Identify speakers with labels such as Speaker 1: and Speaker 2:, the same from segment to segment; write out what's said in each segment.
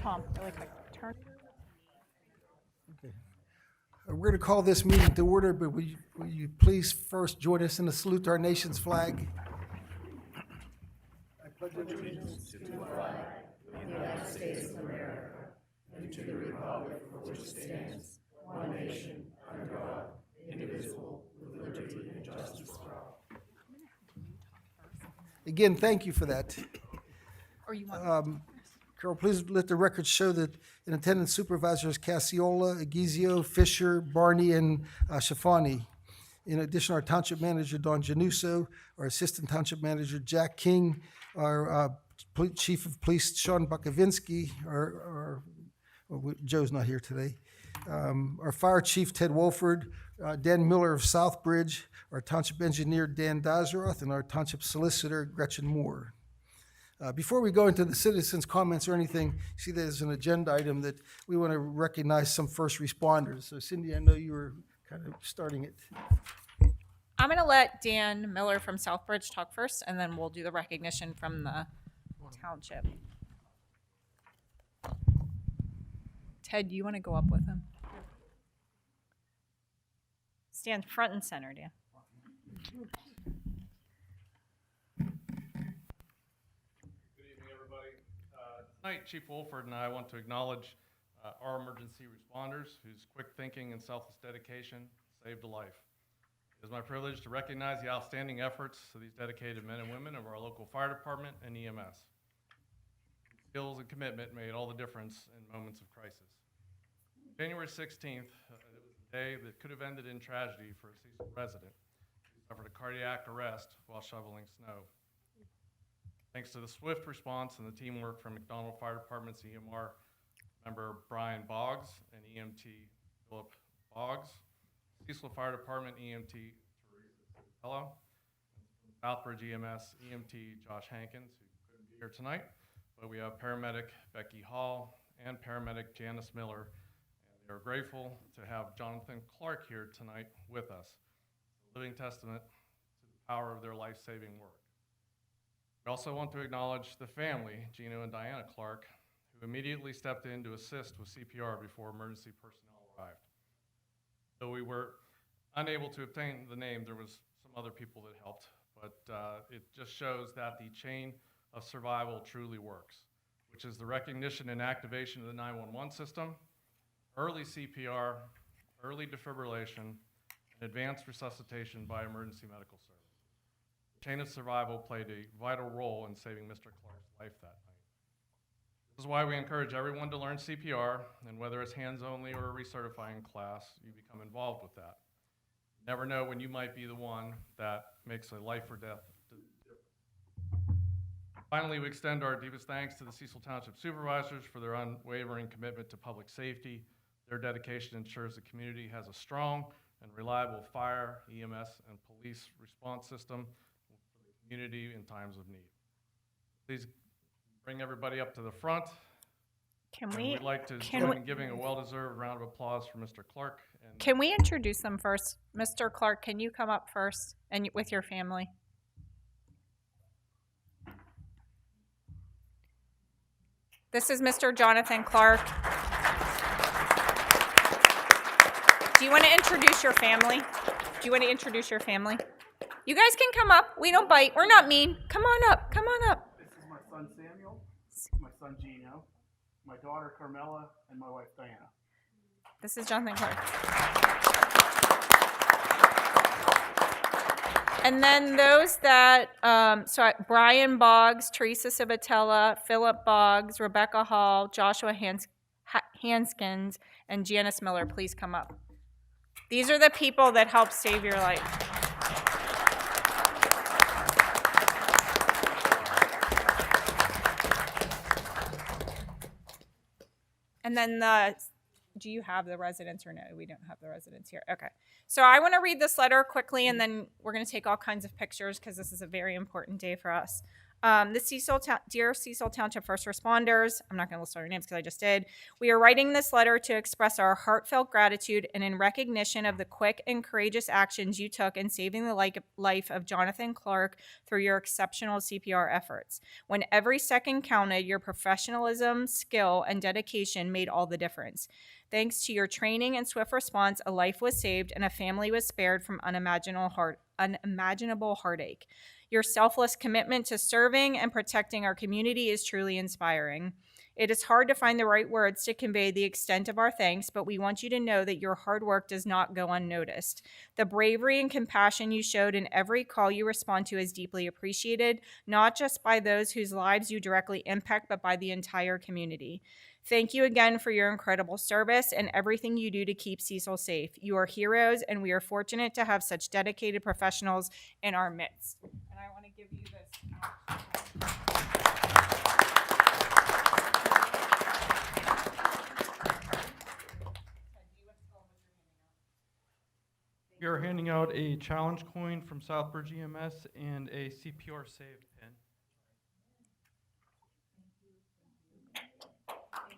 Speaker 1: Tom, really quick. Turn.
Speaker 2: Okay. We're going to call this meeting to order, but will you please first join us in the salute to our nation's flag? I pledge allegiance to the flag of the United States of America and to the republic for which it stands, one nation, under God, indivisible, with liberty and justice for all. Again, thank you for that.
Speaker 1: Or you want
Speaker 2: Carol, please let the record show that in attendance supervisors Cassiola, Agizio, Fisher, Barney, and Shafani. In addition, our township manager, Don Januso, our assistant township manager, Jack King, our chief of police, Sean Bukovinsky, Joe's not here today, our fire chief, Ted Wolford, Dan Miller of Southbridge, our township engineer, Dan Dazeroth, and our township solicitor, Gretchen Moore. Before we go into the citizens' comments or anything, see there's an agenda item that we want to recognize some first responders. So Cindy, I know you were kind of starting it.
Speaker 1: I'm going to let Dan Miller from Southbridge talk first, and then we'll do the recognition from the township. Ted, do you want to go up with him? Stand front and center, Dan.
Speaker 3: Tonight, Chief Wolford and I want to acknowledge our emergency responders whose quick thinking and selfless dedication saved a life. It is my privilege to recognize the outstanding efforts of these dedicated men and women of our local fire department and EMS. Skills and commitment made all the difference in moments of crisis. January 16th, it was a day that could have ended in tragedy for a Cecil resident who suffered a cardiac arrest while shoveling snow. Thanks to the swift response and the teamwork from McDonald Fire Department's EMR member Brian Boggs and EMT Philip Boggs, Cecil Fire Department EMT Teresa Hello, Southbridge EMS EMT Josh Hankins, who couldn't be here tonight, but we have paramedic Becky Hall and paramedic Janice Miller, and they are grateful to have Jonathan Clark here tonight with us, a living testament to the power of their life-saving work. We also want to acknowledge the family, Gino and Diana Clark, who immediately stepped in to assist with CPR before emergency personnel arrived. Though we were unable to obtain the name, there was some other people that helped, but it just shows that the chain of survival truly works, which is the recognition and activation of the 911 system, early CPR, early defibrillation, and advanced resuscitation by emergency medical service. Chain of survival played a vital role in saving Mr. Clark's life that night. This is why we encourage everyone to learn CPR, and whether it's hands-only or a recertifying class, you become involved with that. You never know when you might be the one that makes a life or death difference. Finally, we extend our deepest thanks to the Cecil Township Supervisors for their unwavering commitment to public safety. Their dedication ensures the community has a strong and reliable fire, EMS, and police response system community in times of need. Please bring everybody up to the front. We'd like to join in giving a well-deserved round of applause for Mr. Clark.
Speaker 1: Can we introduce them first? Mr. Clark, can you come up first and with your family? This is Mr. Jonathan Clark. Do you want to introduce your family? You guys can come up. We don't bite. We're not mean. Come on up. Come on up.
Speaker 4: This is my son Samuel, my son Gino, my daughter Carmela, and my wife Diana.
Speaker 1: This is Jonathan Clark. And then those that, Brian Boggs, Teresa Cibatella, Philip Boggs, Rebecca Hall, Joshua Hanskins, and Janice Miller, please come up. These are the people that helped save your life. And then do you have the residents or no? We don't have the residents here. Okay. So I want to read this letter quickly, and then we're going to take all kinds of pictures because this is a very important day for us. Dear Cecil Township first responders, I'm not going to list all your names because I just did. We are writing this letter to express our heartfelt gratitude and in recognition of the quick and courageous actions you took in saving the life of Jonathan Clark through your exceptional CPR efforts. When every second counted, your professionalism, skill, and dedication made all the difference. Thanks to your training and swift response, a life was saved and a family was spared from unimaginable heartache. Your selfless commitment to serving and protecting our community is truly inspiring. It is hard to find the right words to convey the extent of our thanks, but we want you to know that your hard work does not go unnoticed. The bravery and compassion you showed in every call you respond to is deeply appreciated, not just by those whose lives you directly impact, but by the entire community. Thank you again for your incredible service and everything you do to keep Cecil safe. You are heroes, and we are fortunate to have such dedicated professionals in our midst. And I want to give you this.
Speaker 3: We are handing out a challenge coin from Southbridge EMS and a CPR saved pin.
Speaker 1: I'm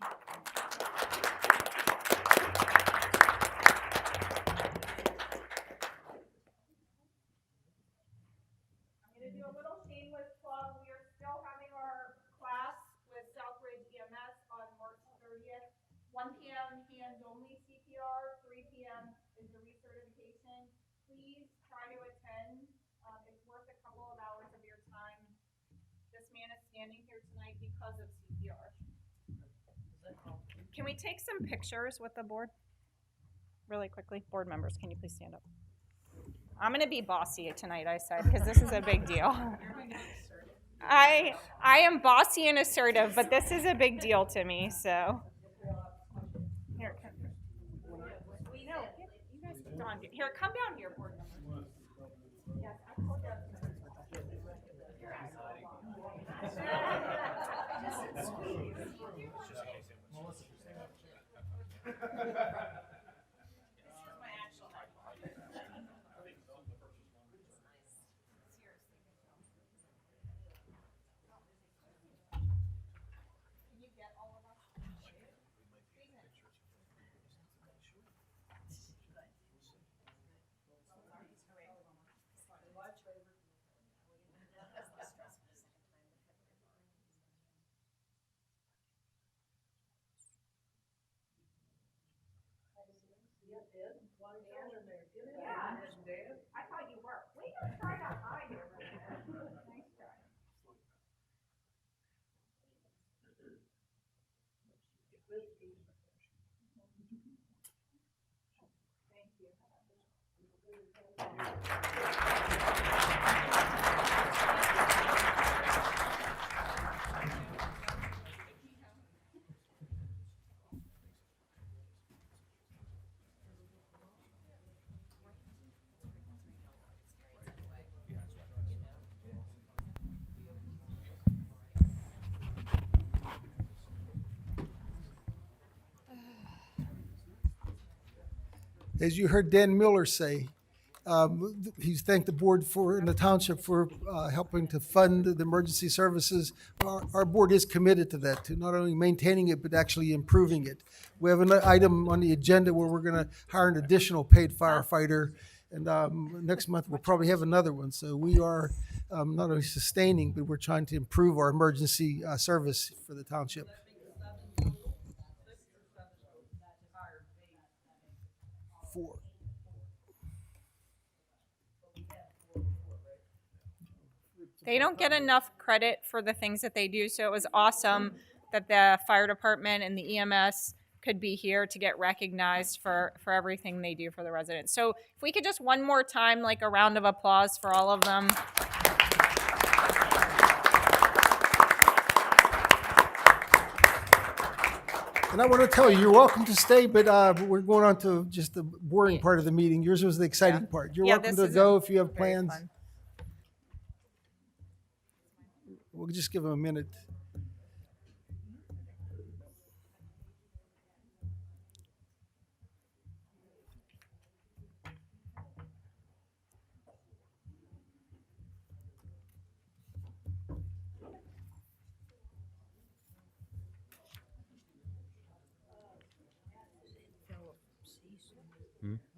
Speaker 1: going to do a little shameless plug. We are still having our class with Southbridge EMS on March 30th. 1 p.m. hands only CPR, 3 p.m. is the recertification. Please try to attend. It's worth a couple of hours of your time. This man is standing here tonight because of CPR. Can we take some pictures with the board? Really quickly. Board members, can you please stand up? I'm going to be bossy tonight, I said, because this is a big deal. I am bossy and assertive, but this is a big deal to me, so. Here, come. No, you guys put on. Here, come down here, board members. Yes, I told you. I thought you were. We don't try to hide over there. Nice try. Thank you.
Speaker 2: As you heard Dan Miller say, he's thanked the board and the township for helping to fund the emergency services. Our board is committed to that, to not only maintaining it, but actually improving it. We have an item on the agenda where we're going to hire an additional paid firefighter, and next month we'll probably have another one. So we are not only sustaining, but we're trying to improve our emergency service for the township. 4.
Speaker 1: They don't get enough credit for the things that they do, so it was awesome that the fire department and the EMS could be here to get recognized for everything they do for the residents. So if we could just one more time, like a round of applause for all of them.
Speaker 2: And I want to tell you, you're welcome to stay, but we're going on to just the boring part of the meeting. Yours was the exciting part. You're welcome to go if you have plans.
Speaker 1: Fun.
Speaker 2: We'll just give them a minute.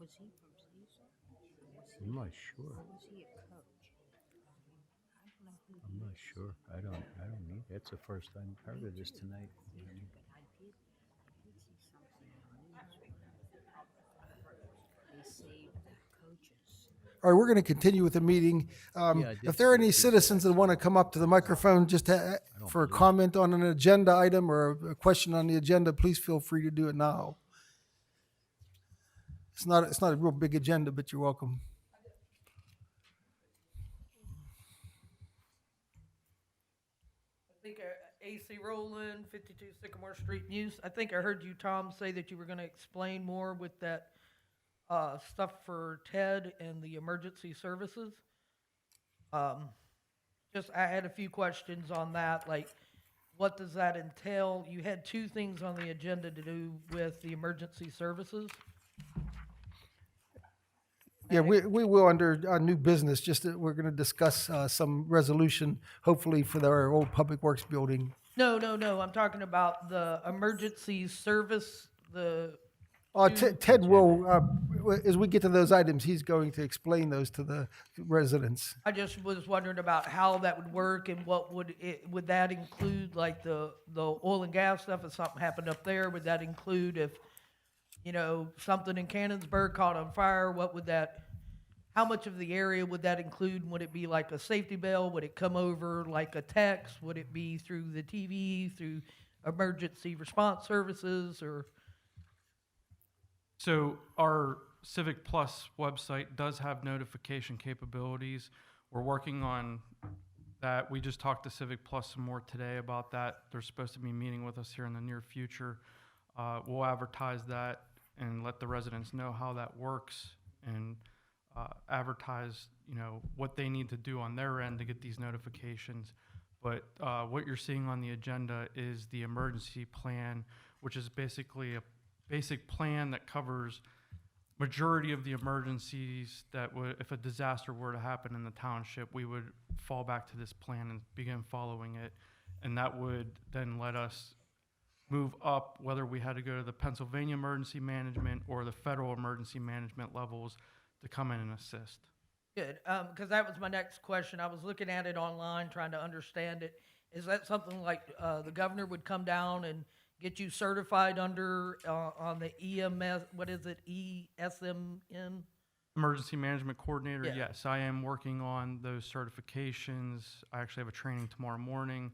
Speaker 5: Was he from Cecil?
Speaker 6: I'm not sure.
Speaker 5: Or was he a coach? I don't know who
Speaker 6: I'm
Speaker 5: he
Speaker 6: not
Speaker 5: is.
Speaker 6: sure. I don't need. That's the first time I've heard of this tonight.
Speaker 5: Me too, but I did see something in the news where they saved the coaches.
Speaker 2: All right, we're going to continue with the meeting.
Speaker 6: Yeah, I did
Speaker 2: If there are
Speaker 6: see a
Speaker 2: any
Speaker 6: piece of
Speaker 2: citizens
Speaker 6: that.
Speaker 2: that want to come up to the microphone just for a comment on an agenda item or a question on the agenda, please feel free to do it now. It's not a real big agenda, but you're welcome.
Speaker 7: I think AC Rowland, 52 Sycamore Street News. I think I heard you, Tom, say that you were going to explain more with that stuff for Ted and the emergency services. I had a few questions on that, like, what does that entail? You had two things on the agenda to do with the emergency services.
Speaker 2: Yeah, we will under new business, just that we're going to discuss some resolution, hopefully for our old Public Works building.
Speaker 7: No, I'm talking about the emergency service,
Speaker 2: Ted will, as we get to those items, he's going to explain those to the residents.
Speaker 7: I just was wondering about how that would work and what would that include, like the oil and gas stuff, if something happened up there, would that include if, something in Cannonsburg caught on fire, how much of the area would that include? Would it be like a safety bell? Would it come over like a text? Would it be through the TV, through emergency response services, or?
Speaker 8: So our Civic Plus website does have notification capabilities. We're working on that. We just talked to Civic Plus some more today about that. They're supposed to be meeting with us here in the near future. We'll advertise that and let the residents know how that works and advertise, what they need to do on their end to get these notifications. But what you're seeing on the agenda is the emergency plan, which is basically a basic plan that covers majority of the emergencies that would, if a disaster were to happen in the township, we would fall back to this plan and begin following it. And that would then let us move up, whether we had to go to the Pennsylvania emergency management or the federal emergency management levels to come in and assist.
Speaker 7: Good, because that was my next question. I was looking at it online, trying to understand it. Is that something like the governor would come down and get you certified under on the EMS? What is it? ESMN?
Speaker 8: Emergency Management Coordinator,
Speaker 7: Yeah.
Speaker 8: yes, I am working on those certifications. I actually have a training tomorrow morning.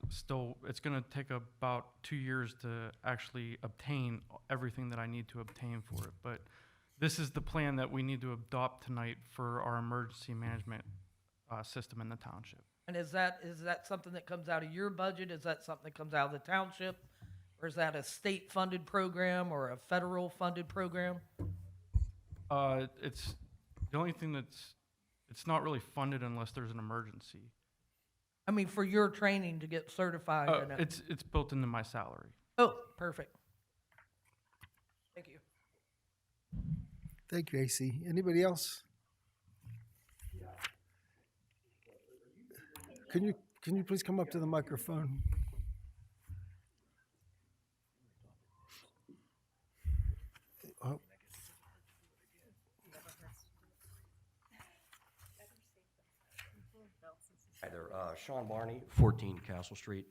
Speaker 8: It's going to take about 2 years to actually obtain everything that I need to obtain for it. But this is the plan that we need to adopt tonight for our emergency management system in the township.
Speaker 7: And is that something that comes out of your budget? Is that something that comes out of the township? Or is that a state-funded program or a federal-funded program?
Speaker 8: It's the only thing it's not really funded unless there's an emergency.
Speaker 7: I mean, for your training to get certified.
Speaker 8: It's built into my salary.
Speaker 7: Oh, perfect. Thank you.
Speaker 2: Thank you, AC. Anybody else? Can you please come up to the microphone? Oh,
Speaker 9: Hi there, Sean Barney, 14 Castle Street.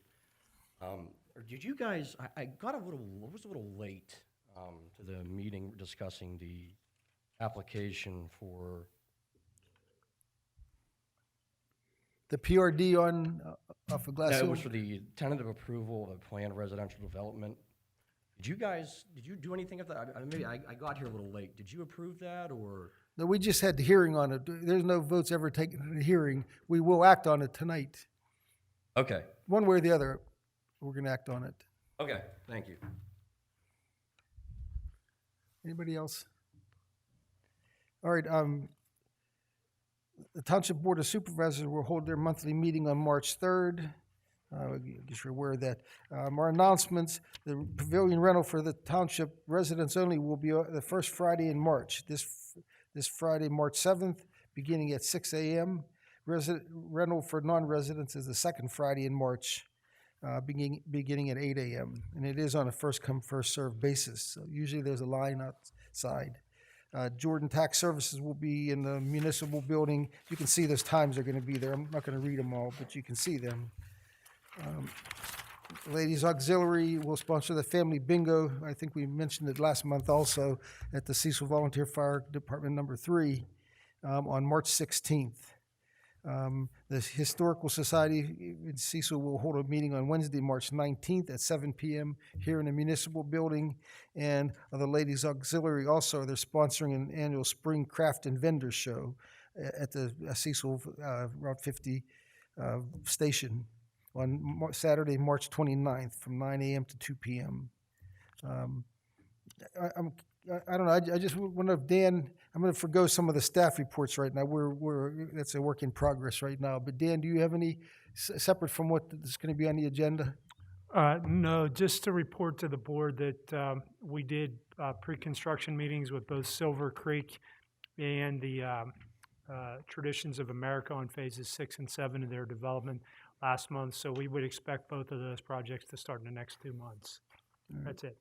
Speaker 9: Did you guys, I was a little late to the meeting discussing the application for,
Speaker 2: the PRD on off of Glass
Speaker 9: no, it
Speaker 2: Hill?
Speaker 9: was for the tentative approval of a planned residential development. Did you do anything of that? Maybe I got here a little late. Did you approve that, or?
Speaker 2: No, we just had the hearing on it. There's no votes ever taken in the hearing. We will act on it tonight.
Speaker 9: Okay,
Speaker 2: One way or the other, we're going to act on it.
Speaker 9: okay, thank you.
Speaker 2: Anybody else? All right, the Township Board of Supervisors will hold their monthly meeting on March 3rd. I guess you're aware of that. Our announcements, the pavilion rental for the township residents only will be the first Friday in March. This Friday, March 7th, beginning at 6 a.m. Rental for non-residents is the second Friday in March, beginning at 8 a.m. And it is on a first-come, first-served basis. So usually there's a line outside. Jordan Tax Services will be in the municipal building. You can see those times are going to be there. I'm not going to read them all, but you can see them. Ladies Auxiliary will sponsor the Family Bingo. I think we mentioned it last month also at the Cecil Volunteer Fire Department number 3 on March 16th. The Historical Society in Cecil will hold a meeting on Wednesday, March 19th at 7 p.m. here in the municipal building. And the Ladies Auxiliary also, they're sponsoring an annual Spring Craft and Vendor Show at the Cecil Route 50 station on Saturday, March 29th from 9 a.m. to 2 p.m. I don't know. I just wonder if Dan. I'm going to forgo some of the staff reports right now. That's a work in progress right now. But Dan, do you have any separate from what is going to be on the agenda?
Speaker 10: No, just to report to the board that we did pre-construction meetings with both Silver Creek and the Traditions of America on phases 6 and 7 of their development last month. So we would expect both of those projects to start in the next 2 months. That's it.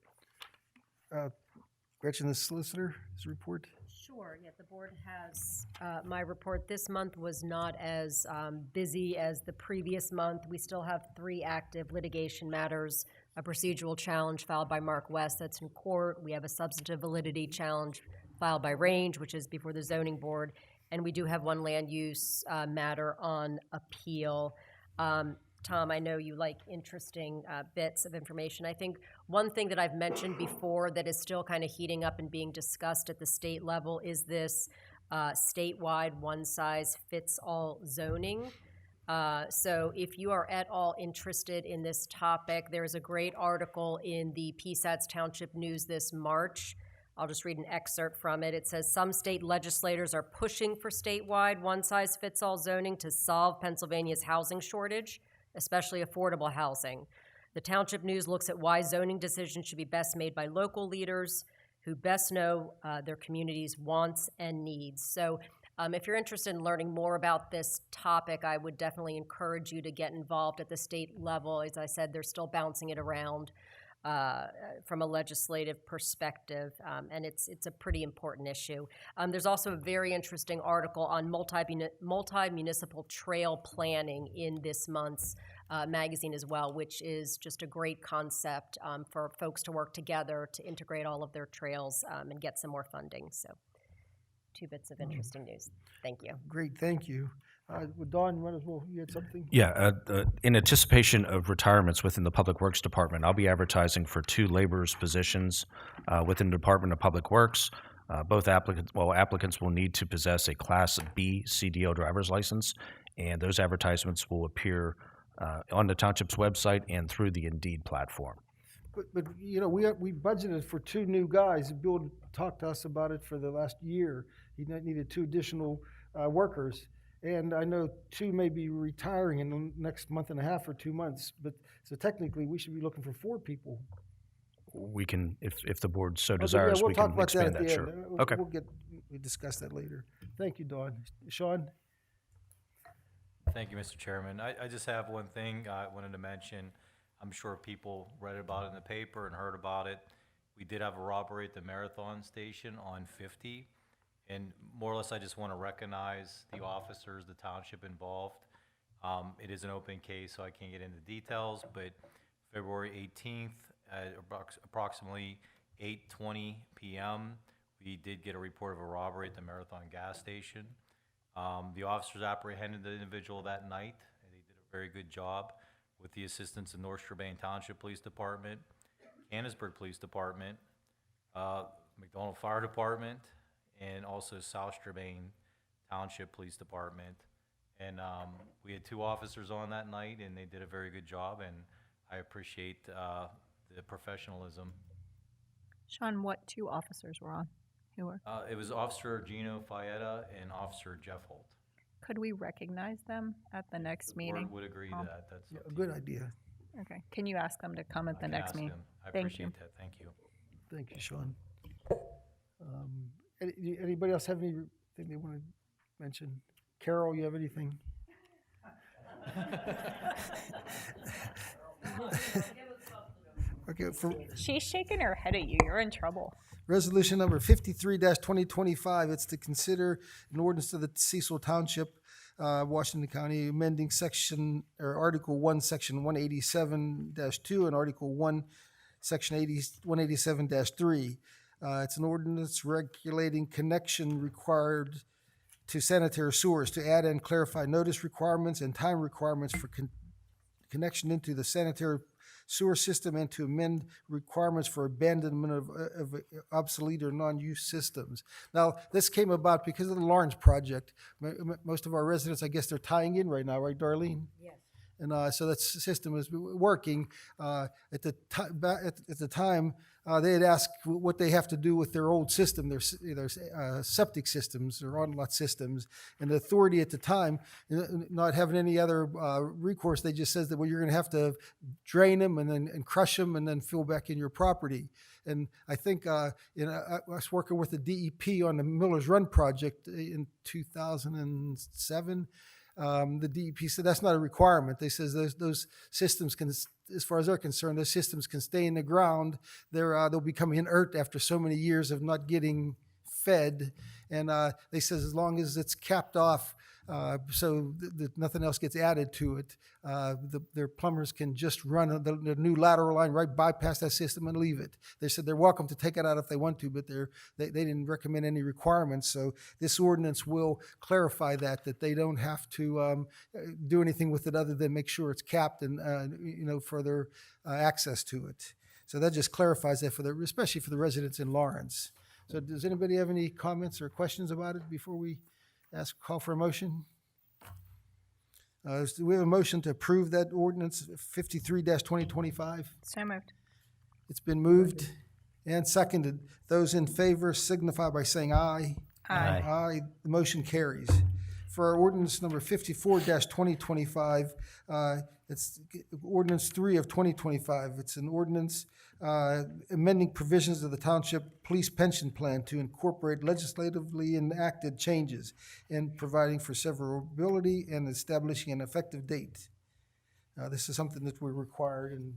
Speaker 2: Gretchen, the solicitor's report.
Speaker 11: Sure, yeah, the board has my report. This month was not as busy as the previous month. We still have 3 active litigation matters, a procedural challenge filed by Mark West that's in court. We have a substantive validity challenge filed by Range, which is before the zoning board. And we do have 1 land use matter on appeal. Tom, I know you like interesting bits of information. I think one thing that I've mentioned before that is still kind of heating up and being discussed at the state level is this statewide one-size-fits-all zoning. So if you are at all interested in this topic, there's a great article in the Cecil Township News this March. I'll just read an excerpt from it. It says, some state legislators are pushing for statewide one-size-fits-all zoning to solve Pennsylvania's housing shortage, especially affordable housing. The Township News looks at why zoning decisions should be best made by local leaders who best know their community's wants and needs. So if you're interested in learning more about this topic, I would definitely encourage you to get involved at the state level. As I said, they're still bouncing it around from a legislative perspective, and it's a pretty important issue. There's also a very interesting article on multi-municipal trail planning in this month's magazine as well, which is just a great concept for folks to work together to integrate all of their trails and get some more funding. So 2 bits of interesting news. Thank you.
Speaker 2: Great, thank you. Don, might as well, you had something?
Speaker 12: Yeah, in anticipation of retirements within the Public Works Department, I'll be advertising for 2 laborers positions within the Department of Public Works. Both applicants will need to possess a Class B CDL driver's license, and those advertisements will appear on the Township's website and through the Indeed platform.
Speaker 2: But you know, we budgeted for 2 new guys. Bill talked to us about it for the last year. He needed 2 additional workers. And I know 2 may be retiring in the next month and a half or 2 months, but so technically we should be looking for 4 people.
Speaker 12: We can, if the board so
Speaker 2: Okay,
Speaker 12: desires,
Speaker 2: yeah, we'll
Speaker 12: we
Speaker 2: talk
Speaker 12: can
Speaker 2: about
Speaker 12: expand
Speaker 2: that at
Speaker 12: that,
Speaker 2: the
Speaker 12: sure.
Speaker 2: end.
Speaker 12: Okay.
Speaker 2: We'll discuss that later. Thank you, Dawn. Sean?
Speaker 13: Thank you, Mr. Chairman. I just have one thing I wanted to mention. I'm sure people read about it in the paper and heard about it. We did have a robbery at the Marathon Station on 50. And more or less, I just want to recognize the officers, the township involved. It is an open case, so I can't get into details, but February 18th at approximately 8:20 p.m., we did get a report of a robbery at the Marathon gas station. The officers apprehended the individual that night, and they did a very good job with the assistance of North Strabane Township Police Department, Canonsburg Police Department, McDonald Fire Department, and also South Strabane Township Police Department. And we had 2 officers on that night, and they did a very good job, and I appreciate the professionalism.
Speaker 1: Sean, what 2 officers were on? Who were?
Speaker 13: It was Officer Gino Fayetta and Officer Jeff Holt.
Speaker 1: Could we recognize them at the next meeting?
Speaker 13: Board would agree to that. That's up
Speaker 2: A
Speaker 13: to
Speaker 2: good
Speaker 13: you.
Speaker 2: idea.
Speaker 1: Okay. Can you ask them to come at the
Speaker 13: I can
Speaker 1: next
Speaker 13: ask
Speaker 1: meeting?
Speaker 13: them. I
Speaker 1: Thank
Speaker 13: appreciate
Speaker 1: you.
Speaker 13: that. Thank you.
Speaker 2: Thank you, Sean. Anybody else have anything they want to mention? Carol, you have anything? Okay,
Speaker 1: She's shaking her head at you. You're in trouble.
Speaker 2: Resolution number 53-2025, it's to consider an ordinance of the Cecil Township, Washington County, amending section, or Article 1, Section 187-2 and Article 1, Section 187-3. It's an ordinance regulating connection required to sanitary sewers to add and clarify notice requirements and time requirements for connection into the sanitary sewer system and to amend requirements for abandonment of obsolete or non-use systems. Now, this came about because of the Lawrence project. Most of our residents, I guess, they're tying in right now, right, Darlene?
Speaker 11: Yes.
Speaker 2: And so that system is working. At the time, they had asked what they have to do with their old system, their septic systems, their on-lot systems, and the authority at the time, not having any other recourse, they just says that, well, you're going to have to drain them and crush them and then fill back in your property. And I think I was working with the DEP on the Miller's Run project in 2007. The DEP said that's not a requirement. They says those systems can, as far as they're concerned, those systems can stay in the ground. They'll become inert after so many years of not getting fed. And they says as long as it's capped off, so that nothing else gets added to it, their plumbers can just run the new lateral line right bypass that system and leave it. They said they're welcome to take it out if they want to, but they didn't recommend any requirements. So this ordinance will clarify that they don't have to do anything with it other than make sure it's capped and further access to it. So that just clarifies that especially for the residents in Lawrence. So does anybody have any comments or questions about it before we call for a motion? Do we have a motion to approve that ordinance 53-2025?
Speaker 1: So moved.
Speaker 2: It's been moved and seconded. Those in favor signify by saying aye.
Speaker 1: Aye.
Speaker 2: Aye. The motion carries. For our ordinance number 54-2025, it's ordinance 3 of 2025. It's an ordinance amending provisions of the Township Police Pension Plan to incorporate legislatively enacted changes and providing for severability and establishing an effective date. This is something that we're required, and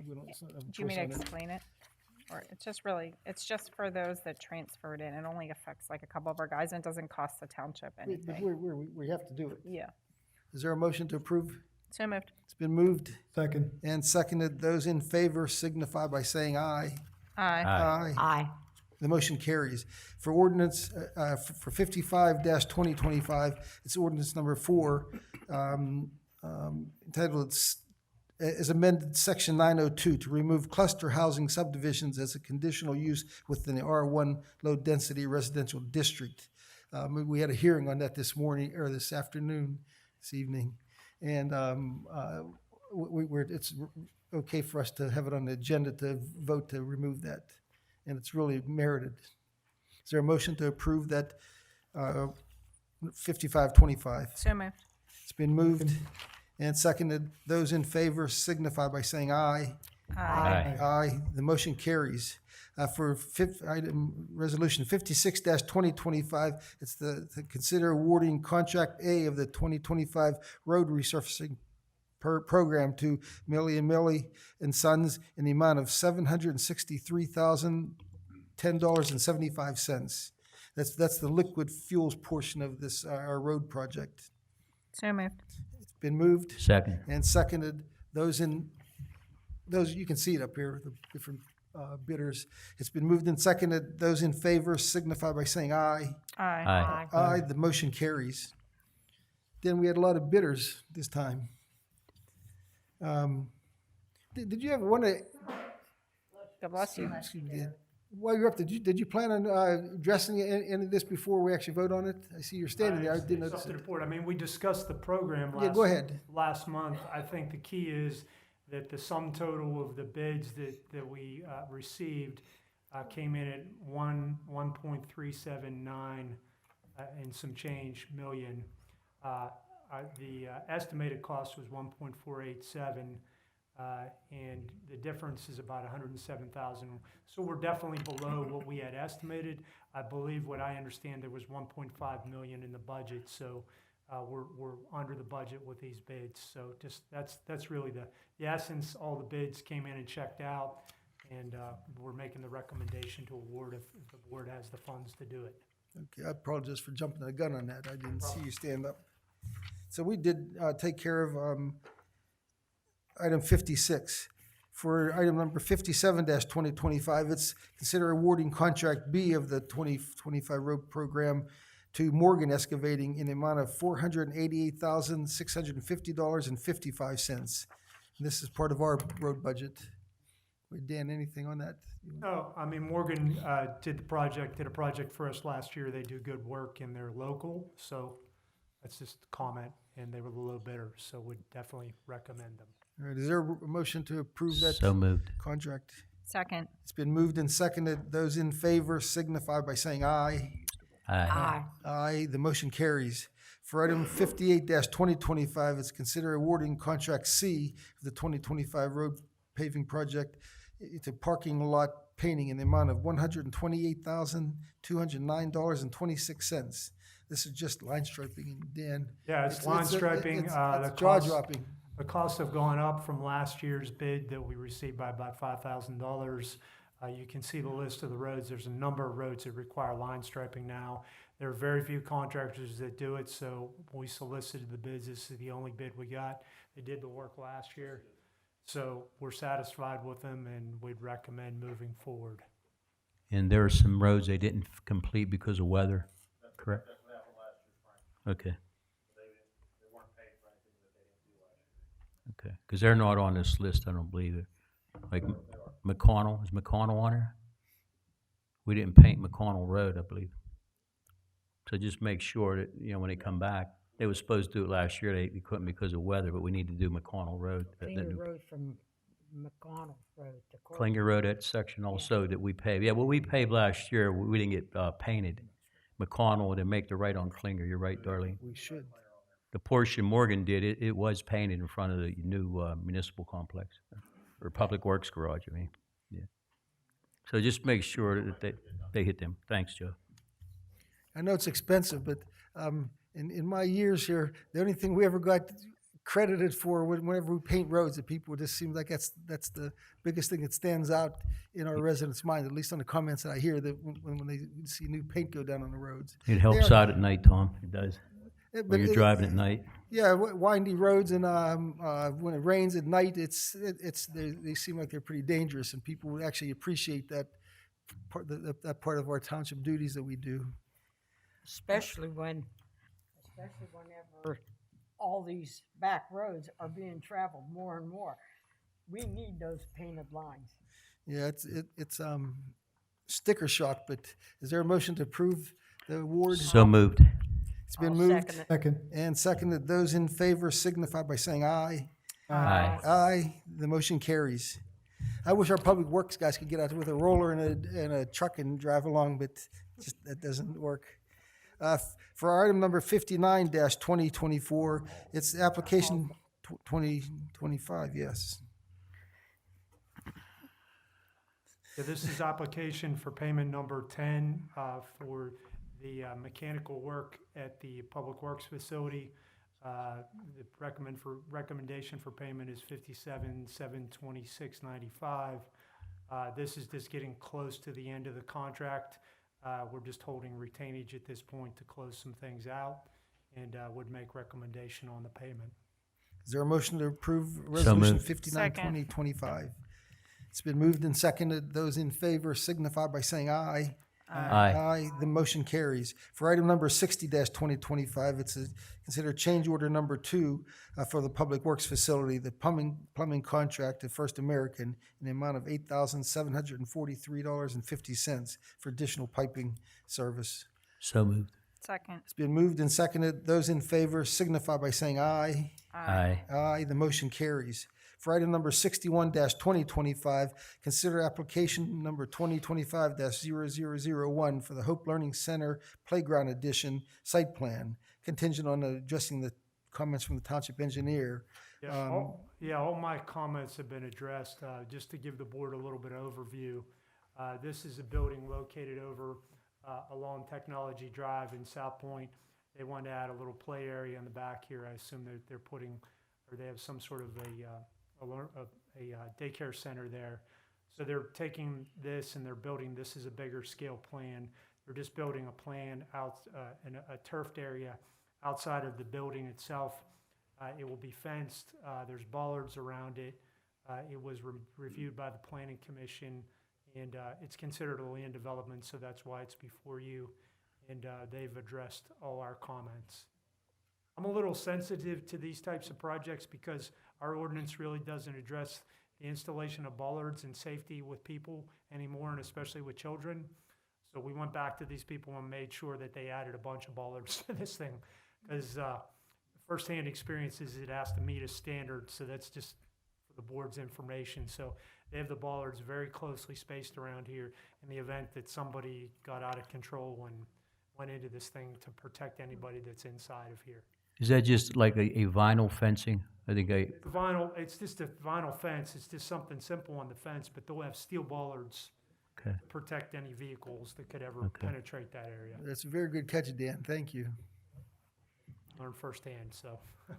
Speaker 2: we don't have a
Speaker 1: Do you mean to
Speaker 2: choice on it.
Speaker 1: explain it? Or it's just for those that transferred in. It only affects like a couple of our guys and it doesn't cost the township
Speaker 2: But
Speaker 1: anything.
Speaker 2: we have to do it.
Speaker 1: Yeah.
Speaker 2: Is there a motion to approve?
Speaker 1: So moved.
Speaker 2: It's been moved
Speaker 10: Second.
Speaker 2: and seconded. Those in favor signify by saying aye.
Speaker 1: Aye.
Speaker 2: Aye.
Speaker 5: Aye.
Speaker 2: The motion carries. For ordinance, for 55-2025, it's ordinance number 4, entitled, as amended Section 902 to remove cluster housing subdivisions as a conditional use within the R1 low-density residential district. We had a hearing on that this evening, and it's okay for us to have it on the agenda to vote to remove that, and it's really merited. Is there a motion to approve that 55-25?
Speaker 1: So moved.
Speaker 2: It's been moved and seconded. Those in favor signify by saying aye.
Speaker 1: Aye.
Speaker 2: Aye. The motion carries. For resolution 56-2025, it's to consider awarding contract A of the 2025 road resurfacing program to Millie and Sons in the amount of $763,010.75. That's the liquid fuels portion of this our road project.
Speaker 1: So moved.
Speaker 2: It's been moved
Speaker 6: Second.
Speaker 2: and seconded. Those you can see it up here, the different bidders. It's been moved and seconded. Those in favor signify by saying aye.
Speaker 1: Aye.
Speaker 6: Aye.
Speaker 2: Aye. The motion carries. Then we had a lot of bidders this time. Did you ever want to?
Speaker 1: God bless you.
Speaker 2: Excuse me. While you're up, did you plan on addressing any of this before we actually vote on it? I see you're standing there. I didn't
Speaker 10: It's
Speaker 2: notice
Speaker 10: up to
Speaker 2: it.
Speaker 10: the board. I mean, we discussed the program
Speaker 2: Yeah, go ahead.
Speaker 10: last month. I think the key is that the sum total of the bids that we received came in at 1.379 and some change million. The estimated cost was 1.487, and the difference is about 107,000. So we're definitely below what we had estimated. I believe what I understand there was 1.5 million in the budget, so we're under the budget with these bids. So just that's really the essence. All the bids came in and checked out, and we're making the recommendation to award if the board has the funds to do it.
Speaker 2: Okay, I apologize for jumping the gun on that. I didn't see you stand up. So we did take care of item 56. For item number 57-2025, it's consider awarding contract B of the 2025 road program to Morgan Excavating in the amount of $488,650.55. This is part of our road budget. Wait, Dan, anything on that?
Speaker 10: No, I mean, Morgan did a project for us last year. They do good work and they're local, so that's just a comment, and they were a little bitter, so would definitely recommend them.
Speaker 2: All right, is there a motion to approve that
Speaker 6: So moved.
Speaker 2: contract?
Speaker 1: Second.
Speaker 2: It's been moved and seconded. Those in favor signify by saying aye.
Speaker 6: Aye.
Speaker 2: Aye, the motion carries. For item 58-2025, it's consider awarding contract C of the 2025 road paving project to parking lot painting in the amount of $128,209.26. This is just line striping, and Dan.
Speaker 10: Yeah, it's line striping.
Speaker 2: It's
Speaker 10: The
Speaker 2: jaw-dropping.
Speaker 10: The costs have gone up from last year's bid that we received by about $5,000. You can see the list of the roads. There's a number of roads that require line striping now. There are very few contractors that do it, so we solicited the bids. This is the only bid we got. They did the work last year. So we're satisfied with them, and we'd recommend moving forward.
Speaker 6: And there are some roads they didn't complete because of weather, correct? Okay. Okay, because they're not on this list, I don't believe it. Like McConnell, is McConnell on there? We didn't paint McConnell Road, I believe. So just make sure that, when they come back, they were supposed to do it last year, they couldn't because of weather, but we need to do McConnell Road.
Speaker 5: Finger Road from McConnell Road to Court.
Speaker 6: Klinger Road, that section also that we paved. Yeah, well, we paved last year, we didn't get painted. McConnell, to make the right on Klinger, you're right, Darlene.
Speaker 2: We should.
Speaker 6: The portion Morgan did, it was painted in front of the new municipal complex, or Public Works garage, I mean, yeah. So just make sure that they hit them. Thanks, Joe.
Speaker 2: I know it's expensive, but in my years here, the only thing we ever got credited for whenever we paint roads, that people just seem like that's the biggest thing that stands out in our residents' mind, at least on the comments that I hear, that when they see new paint go down on the roads.
Speaker 6: It helps out at night, Tom, it does. When you're driving at night.
Speaker 2: Yeah, windy roads, and when it rains at night, they seem like they're pretty dangerous, and people would actually appreciate that that part of our township duties that we do.
Speaker 5: Especially whenever all these back roads are being traveled more and more. We need those painted lines.
Speaker 2: Yeah, it's sticker shock, but is there a motion to approve the award?
Speaker 6: So moved.
Speaker 2: It's been
Speaker 5: I'll
Speaker 2: moved.
Speaker 5: second it.
Speaker 2: And seconded. Those in favor signify by saying aye.
Speaker 6: Aye.
Speaker 2: Aye, the motion carries. I wish our public works guys could get out with a roller and a truck and drive along, but just that doesn't work. For item number 59-2024, it's application 2025, yes.
Speaker 10: Yeah, this is application for payment number 10 for the mechanical work at the Public Works facility. The recommendation for payment is $57,726.95. This is just getting close to the end of the contract. We're just holding retainage at this point to close some things out, and would make recommendation on the payment.
Speaker 2: Is there a motion to approve resolution
Speaker 6: moved.
Speaker 2: 59-2025? It's been moved and seconded. Those in favor signify by saying aye.
Speaker 6: Aye.
Speaker 2: Aye, the motion carries. For item number 60-2025, it's consider change order number 2 for the Public Works facility, the plumbing contract to First American in the amount of $8,743.50 for additional piping service.
Speaker 6: So moved.
Speaker 1: Second.
Speaker 2: It's been moved and seconded. Those in favor signify by saying aye.
Speaker 6: Aye.
Speaker 2: Aye, the motion carries. For item number 61-2025, consider application number 2025-0001 for the Hope Learning Center Playground Edition site plan, contingent on addressing the comments from the township engineer.
Speaker 10: All my comments have been addressed. Just to give the board a little bit of overview, this is a building located over along Technology Drive in South Point. They want to add a little play area in the back here. I assume they're putting, or they have some sort of a daycare center there. So they're taking this and they're building, this is a bigger scale plan. They're just building a plan out, in a turfed area outside of the building itself. It will be fenced, there's bollards around it. It was reviewed by the planning commission, and it's considered a land development, so that's why it's before you. And they've addressed all our comments. I'm a little sensitive to these types of projects because our ordinance really doesn't address the installation of bollards and safety with people anymore, and especially with children. So we went back to these people and made sure that they added a bunch of bollards to this thing, because firsthand experience is it has to meet a standard, so that's just for the board's information. So they have the bollards very closely spaced around here in the event that somebody got out of control and went into this thing to protect anybody that's inside of here.
Speaker 6: Is that just like a vinyl fencing? I think
Speaker 10: The vinyl, it's just a vinyl fence, it's just something simple on the fence, but they'll have steel bollards
Speaker 6: okay.
Speaker 10: to protect any vehicles that could ever
Speaker 6: Okay.
Speaker 10: penetrate that area.
Speaker 2: That's a very good catch, Dan. Thank you.
Speaker 10: Learned firsthand, so.
Speaker 2: Do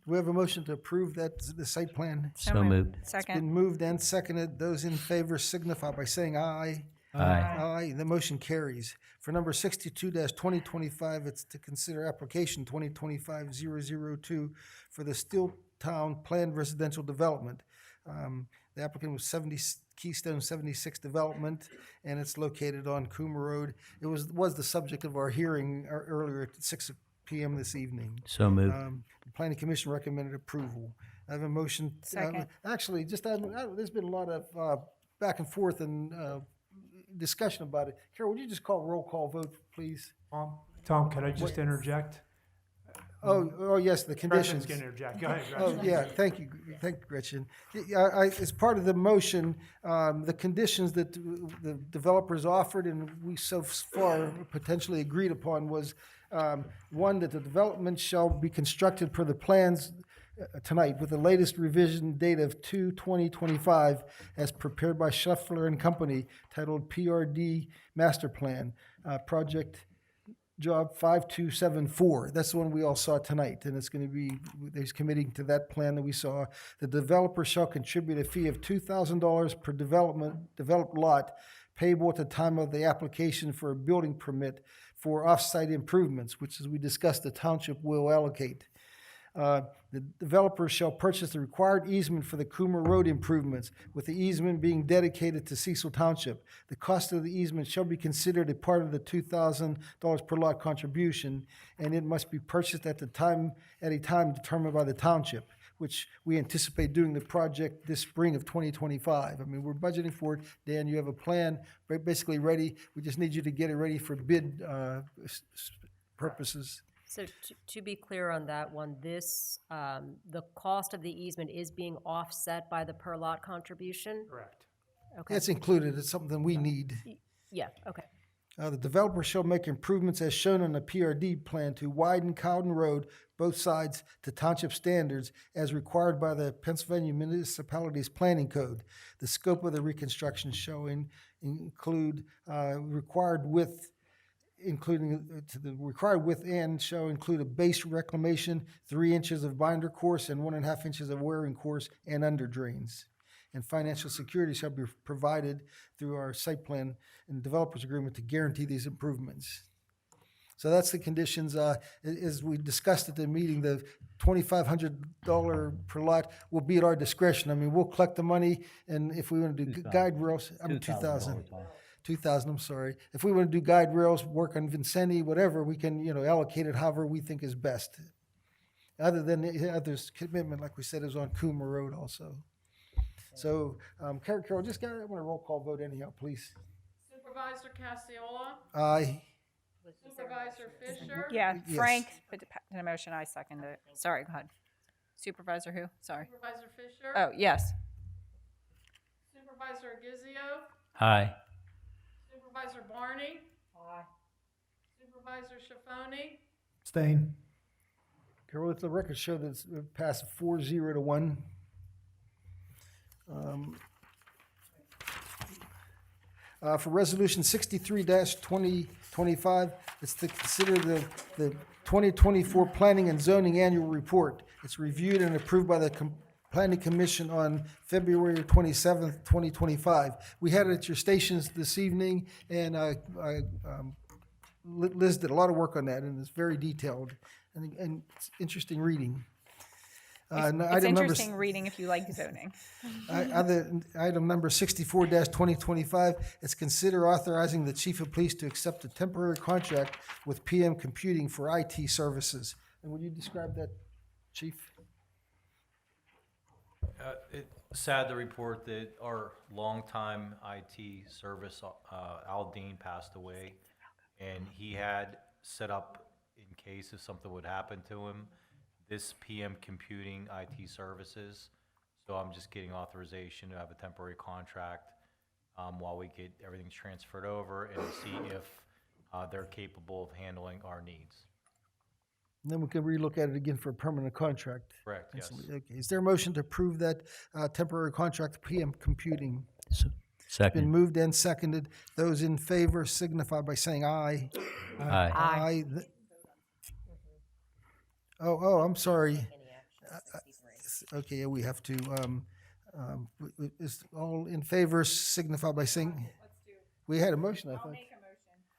Speaker 2: we have a motion to approve the site plan?
Speaker 6: So moved.
Speaker 2: It's been
Speaker 1: Second.
Speaker 2: moved and seconded. Those in favor signify by saying aye.
Speaker 6: Aye.
Speaker 2: Aye, the motion carries. For number 62-2025, it's to consider application 2025-002 for the Steel Town Planned Residential Development. The applicant was Keystone 76 Development, and it's located on Coomer Road. It was the subject of our hearing earlier at 6 p.m. this evening.
Speaker 6: So moved.
Speaker 2: The Planning Commission recommended approval. I have a motion.
Speaker 1: Second.
Speaker 2: Actually, there's been a lot of back and forth and discussion about it. Carol, would you just call roll call vote, please?
Speaker 10: Tom, can I just interject?
Speaker 2: Oh, yes, the conditions.
Speaker 10: Gretchen's gonna interject. Go ahead,
Speaker 2: Oh,
Speaker 10: Gretchen.
Speaker 2: yeah, thank you, Gretchen. As part of the motion, the conditions that the developers offered and we so far potentially agreed upon was, one, that the development shall be constructed per the plans tonight with the latest revision date of 2/2025 as prepared by Scheffler and Company titled PRD Master Plan, Project Job 5274. That's the one we all saw tonight, and it's going to be, there's committing to that plan that we saw. The developer shall contribute a fee of $2,000 per developed lot payable at the time of the application for a building permit for off-site improvements, which, as we discussed, the township will allocate. The developer shall purchase the required easement for the Coomer Road improvements, with the easement being dedicated to Cecil Township. The cost of the easement shall be considered a part of the $2,000 per lot contribution, and it must be purchased at a time determined by the township, which we anticipate doing the project this spring of 2025. I mean, we're budgeting for it. Dan, you have a plan basically ready. We just need you to get it ready for bid purposes.
Speaker 11: So to be clear on that one, this, the cost of the easement is being offset by the per lot contribution?
Speaker 10: Correct.
Speaker 11: Okay.
Speaker 2: It's included. It's something we need.
Speaker 11: Yeah, okay.
Speaker 2: The developer shall make improvements as shown on the PRD plan to widen Cowden Road, both sides, to township standards as required by the Pennsylvania Municipalities Planning Code. The scope of the reconstruction shall include required width, including to the required width and shall include a base reclamation, 3 inches of binder course and 1.5 inches of wearing course and under drains. And financial security shall be provided through our site plan and developers agreement to guarantee these improvements. So that's the conditions. As we discussed at the meeting, the $2,500 per lot will be at our discretion. I mean, we'll collect the money, and if we want to do guide rails, I mean, 2,000. 2,000, I'm sorry. If we want to do guide rails, work on Vincenti, whatever, we can, allocate it however we think is best. Other than the others' commitment, like we said, is on Coomer Road also. So, Carol, just I want a roll call vote anyhow, please.
Speaker 14: Supervisor Cassiola,
Speaker 2: Aye.
Speaker 14: Supervisor Fisher,
Speaker 1: Yeah,
Speaker 2: Yes.
Speaker 1: Frank put the motion, I seconded it. Sorry, go ahead. Supervisor who? Sorry.
Speaker 14: Supervisor Fisher,
Speaker 1: Oh, yes.
Speaker 14: Supervisor Gizio,
Speaker 6: Aye.
Speaker 14: Supervisor Barney, Supervisor Schifoni,
Speaker 10: Abstain.
Speaker 2: Carol, let the record show that it's passed 4-0 to 1. For Resolution 63-2025, it's to consider the 2024 Planning and Zoning Annual Report. It's reviewed and approved by the Planning Commission on February 27th, 2025. We had it at your stations this evening, and Liz did a lot of work on that, and it's very detailed, and it's interesting reading.
Speaker 1: It's
Speaker 2: item number
Speaker 1: interesting reading if you like zoning.
Speaker 2: Item number 64-2025 is consider authorizing the chief of police to accept a temporary contract with PM Computing for IT services. And would you describe that, chief?
Speaker 13: It's sad to report that our longtime IT service, Al Dean, passed away. And he had set up, in case if something would happen to him, this PM Computing IT services. So I'm just getting authorization to have a temporary contract while we get everything transferred over and see if they're capable of handling our needs.
Speaker 2: And then we can relook at it again for a permanent contract.
Speaker 13: Correct, yes.
Speaker 2: Okay. Is there a motion to approve that temporary contract to PM Computing?
Speaker 6: So,
Speaker 2: Been
Speaker 6: second.
Speaker 2: moved and seconded. Those in favor signify by saying aye.
Speaker 6: Aye.
Speaker 2: Aye. Oh, I'm sorry. Okay, yeah, we have to, is all in favor signify by saying? We had a motion, I thought.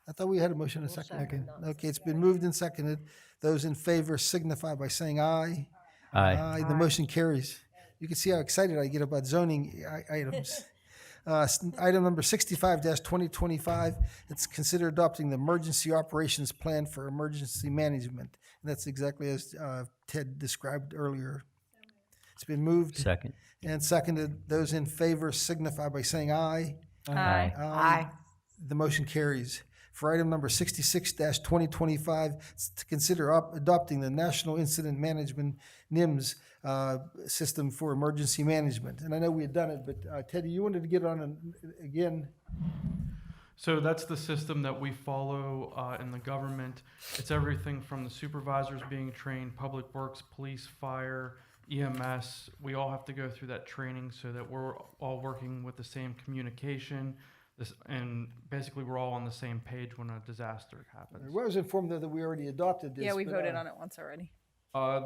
Speaker 2: I thought we had a motion in a second. Okay, it's been moved and seconded. Those in favor signify by saying aye.
Speaker 6: Aye.
Speaker 2: The motion carries. You can see how excited I get about zoning items. Item number 65-2025, it's consider adopting the Emergency Operations Plan for Emergency Management. And that's exactly as Ted described earlier. It's been moved
Speaker 6: Second.
Speaker 2: and seconded. Those in favor signify by saying aye.
Speaker 1: Aye.
Speaker 11: Aye.
Speaker 2: The motion carries. For item number 66-2025, it's to consider adopting the National Incident Management, NIMS, system for emergency management. And I know we had done it, but Teddy, you wanted to get on again?
Speaker 8: So that's the system that we follow in the government. It's everything from the supervisors being trained, public works, police, fire, EMS. We all have to go through that training so that we're all working with the same communication. And basically, we're all on the same page when a disaster happens.
Speaker 2: I was informed that we already adopted this.
Speaker 1: Yeah, we
Speaker 2: but,
Speaker 1: voted on it once already.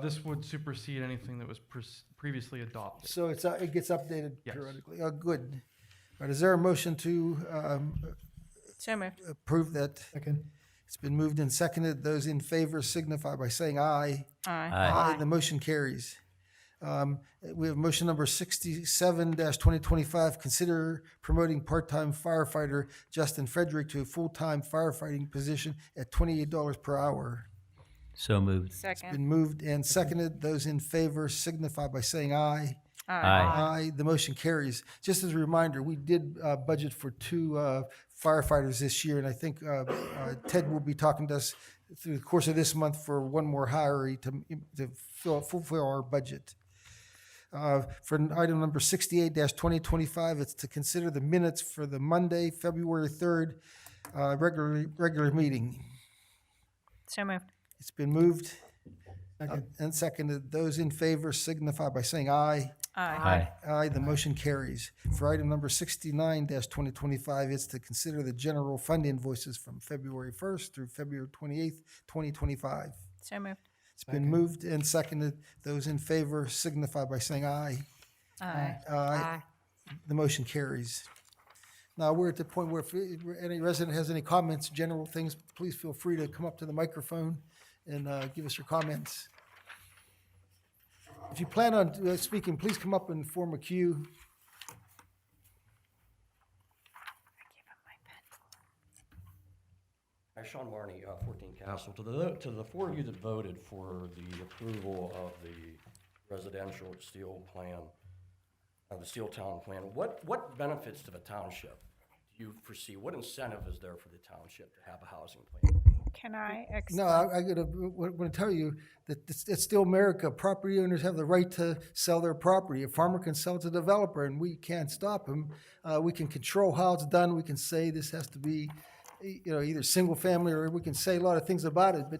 Speaker 8: This would supersede anything that was previously adopted.
Speaker 2: So it gets updated
Speaker 8: Yes.
Speaker 2: periodically. Oh, good. All right, is there a motion to
Speaker 1: So moved.
Speaker 2: approve that? Second. It's been moved and seconded. Those in favor signify by saying aye.
Speaker 1: Aye.
Speaker 6: Aye.
Speaker 2: The motion carries. We have motion number 67-2025, consider promoting part-time firefighter Justin Frederick to a full-time firefighting position at $28 per hour.
Speaker 6: So moved.
Speaker 1: Second.
Speaker 2: Been moved and seconded. Those in favor signify by saying aye.
Speaker 6: Aye.
Speaker 2: The motion carries. Just as a reminder, we did budget for 2 firefighters this year, and I think Ted will be talking to us through the course of this month for one more hire to fulfill our budget. For item number 68-2025, it's to consider the minutes for the Monday, February 3rd, regular meeting.
Speaker 1: So moved.
Speaker 2: It's been moved and seconded. Those in favor signify by saying aye.
Speaker 1: Aye.
Speaker 6: Aye.
Speaker 2: The motion carries. For item number 69-2025, it's to consider the general fund invoices from February 1st through February 28th, 2025.
Speaker 1: So moved.
Speaker 2: It's been moved and seconded. Those in favor signify by saying aye.
Speaker 1: Aye.
Speaker 2: The motion carries. Now, we're at the point where if any resident has any comments, general things, please feel free to come up to the microphone and give us your comments. If you plan on speaking, please come up and form a queue.
Speaker 9: Hi, Sean Barney, 14 Castle. To the 4 of you that voted for the approval of the residential steel plan, the Steel Town plan, what benefits to the township do you foresee? What incentive is there for the township to have a housing plan?
Speaker 1: Can I
Speaker 2: No, I want to tell you that it's still America. Property owners have the right to sell their property. A farmer can sell it to a developer, and we can't stop him. We can control how it's done. We can say this has to be, either single family, or we can say a lot of things about it. But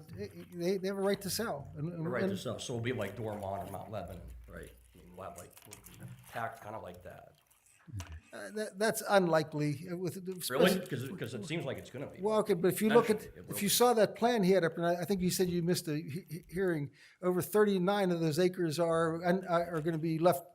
Speaker 2: they have a right to sell.
Speaker 9: The right to sell, so it'll be like Dormont or Mount Lebanon, right? I mean, we'll have tax kind of like that.
Speaker 2: That's unlikely.
Speaker 9: Really? Because it seems like it's going to be.
Speaker 2: Well, okay, but if you look at,
Speaker 9: Eventually, it will
Speaker 2: if you
Speaker 9: be.
Speaker 2: saw that plan he had up, and I think you said you missed a hearing, over 39 of those acres are going to be left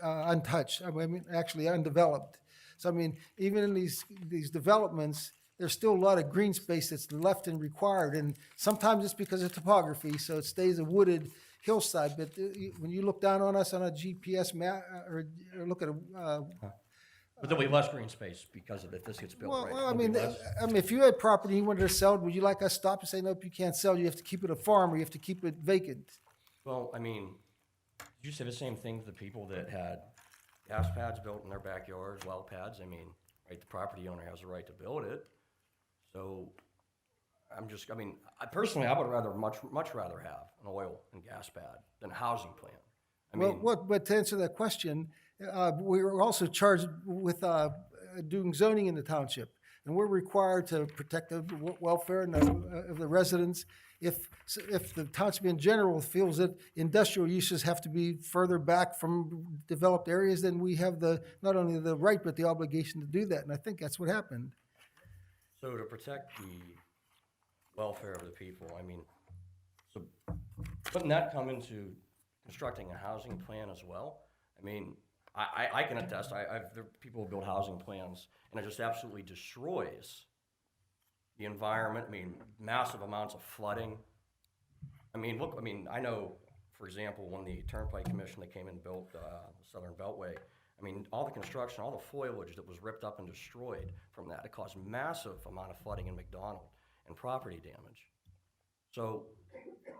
Speaker 2: untouched. I mean, actually undeveloped. So I mean, even in these developments, there's still a lot of green space that's left and required. And sometimes it's because of topography, so it stays a wooded hillside. But when you look down on us on a GPS map or look at a
Speaker 9: But there'll be less green space because of if this gets built,
Speaker 2: well,
Speaker 9: right?
Speaker 2: well, I
Speaker 9: There'll be
Speaker 2: mean,
Speaker 9: less?
Speaker 2: if you had property you wanted to sell, would you like us to stop and say, nope, you can't sell, you have to keep it a farm, or you have to keep it vacant?
Speaker 9: Well, I mean, did you say the same thing to the people that had gas pads built in their backyards, well pads? I mean, right, the property owner has a right to build it. So I mean, personally, I would much rather have an oil and gas pad than a housing plan. I mean,
Speaker 2: But to answer that question, we were also charged with doing zoning in the township, and we're required to protect the welfare of the residents. If the township in general feels that industrial uses have to be further back from developed areas, then we have not only the right but the obligation to do that, and I think that's what happened.
Speaker 9: so to protect the welfare of the people, I mean, so wouldn't that come into constructing a housing plan as well? I mean, I can attest, there are people who build housing plans, and it just absolutely destroys the environment. I mean, massive amounts of flooding. I mean, look, I mean, I know, for example, when the Turnpike Commission that came and built the Southern Beltway, I mean, all the construction, all the foliage that was ripped up and destroyed from that, it caused massive amount of flooding in McDonald and property damage. So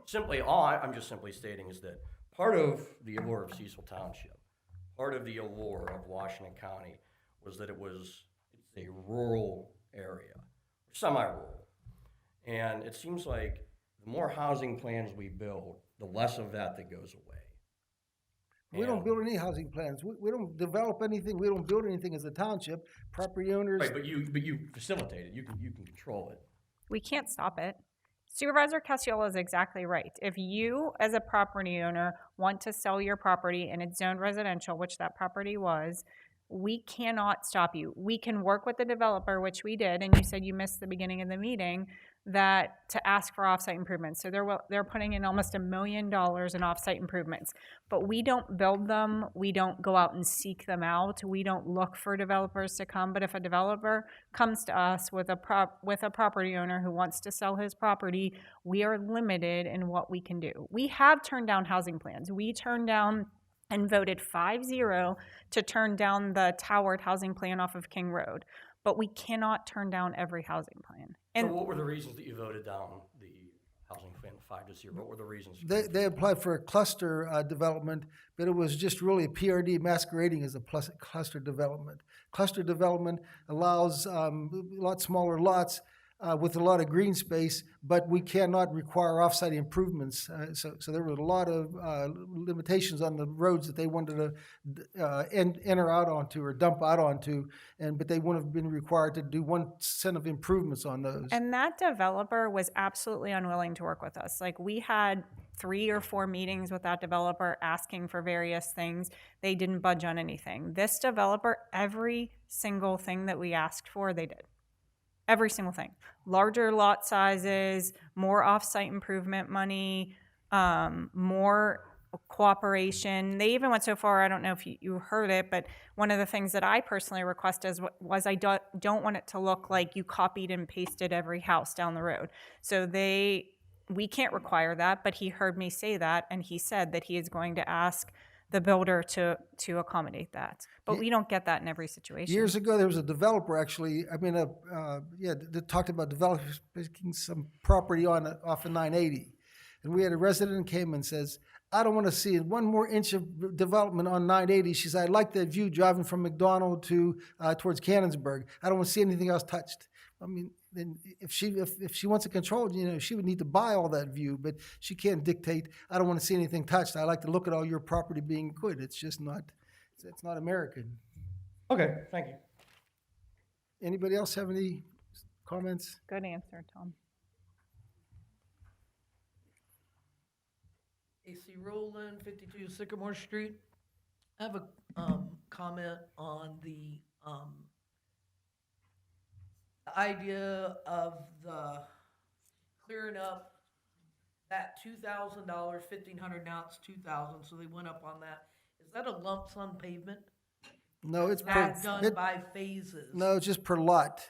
Speaker 9: simply, I'm just simply stating is that part of the allure of Cecil Township, part of the allure of Washington County was that it's a rural area, semi-rural. And it seems like the more housing plans we build, the less of that goes away.
Speaker 2: We don't build any housing plans. We don't develop anything. We don't build anything as a township. Property owners.
Speaker 9: Right, but you facilitate it. You can control it.
Speaker 1: We can't stop it. Supervisor Cassiola is exactly right. If you, as a property owner, want to sell your property and it's zoned residential, which that property was, we cannot stop you. We can work with the developer, which we did, and you said you missed the beginning of the meeting, that to ask for offsite improvements. So they're putting in almost $1 million in offsite improvements. But we don't build them. We don't go out and seek them out. We don't look for developers to come. But if a developer comes to us with a property owner who wants to sell his property, we are limited in what we can do. We have turned down housing plans. We turned down and voted 5-0 to turn down the towered housing plan off of King Road. But we cannot turn down every housing plan. And
Speaker 9: so what were the reasons that you voted down the housing plan 5-0? What were the reasons?
Speaker 2: They applied for a cluster development, but it was just really a PRD masquerading as a cluster development. Cluster development allows a lot smaller lots with a lot of green space, but we cannot require offsite improvements. So there were a lot of limitations on the roads that they wanted to enter out onto or dump out onto, but they wouldn't have been required to do 1 cent of improvements on those.
Speaker 1: And that developer was absolutely unwilling to work with us. Like, we had 3 or 4 meetings with that developer asking for various things. They didn't budge on anything. This developer, every single thing that we asked for, they did. Every single thing. Larger lot sizes, more off-site improvement money, more cooperation. They even went so far, I don't know if you heard it, but one of the things that I personally requested was I don't want it to look like you copied and pasted every house down the road. So we can't require that, but he heard me say that, and he said that he is going to ask the builder to accommodate that. But we don't get that in every situation.
Speaker 2: Years ago, there was a developer actually, that talked about developing some property off of 980. And we had a resident came and says, I don't want to see 1 more inch of development on 980. She said, I like that view driving from McDonald to towards Cannonsburg. I don't want to see anything else touched. I mean, then if she wants to control, she would need to buy all that view, but she can't dictate, I don't want to see anything touched. I like to look at all your property being good. It's just not, it's not American.
Speaker 9: Okay, thank you.
Speaker 2: Anybody else have any comments?
Speaker 1: Good answer, Tom.
Speaker 7: AC Rowland, 52 Sycamore Street. I have a comment on the idea of the clearing up that $2,000, $1,500, now it's $2,000, so they went up on that. Is that a lump sum pavement?
Speaker 2: No, it's
Speaker 7: That's done by phases.
Speaker 2: no, it's just per lot.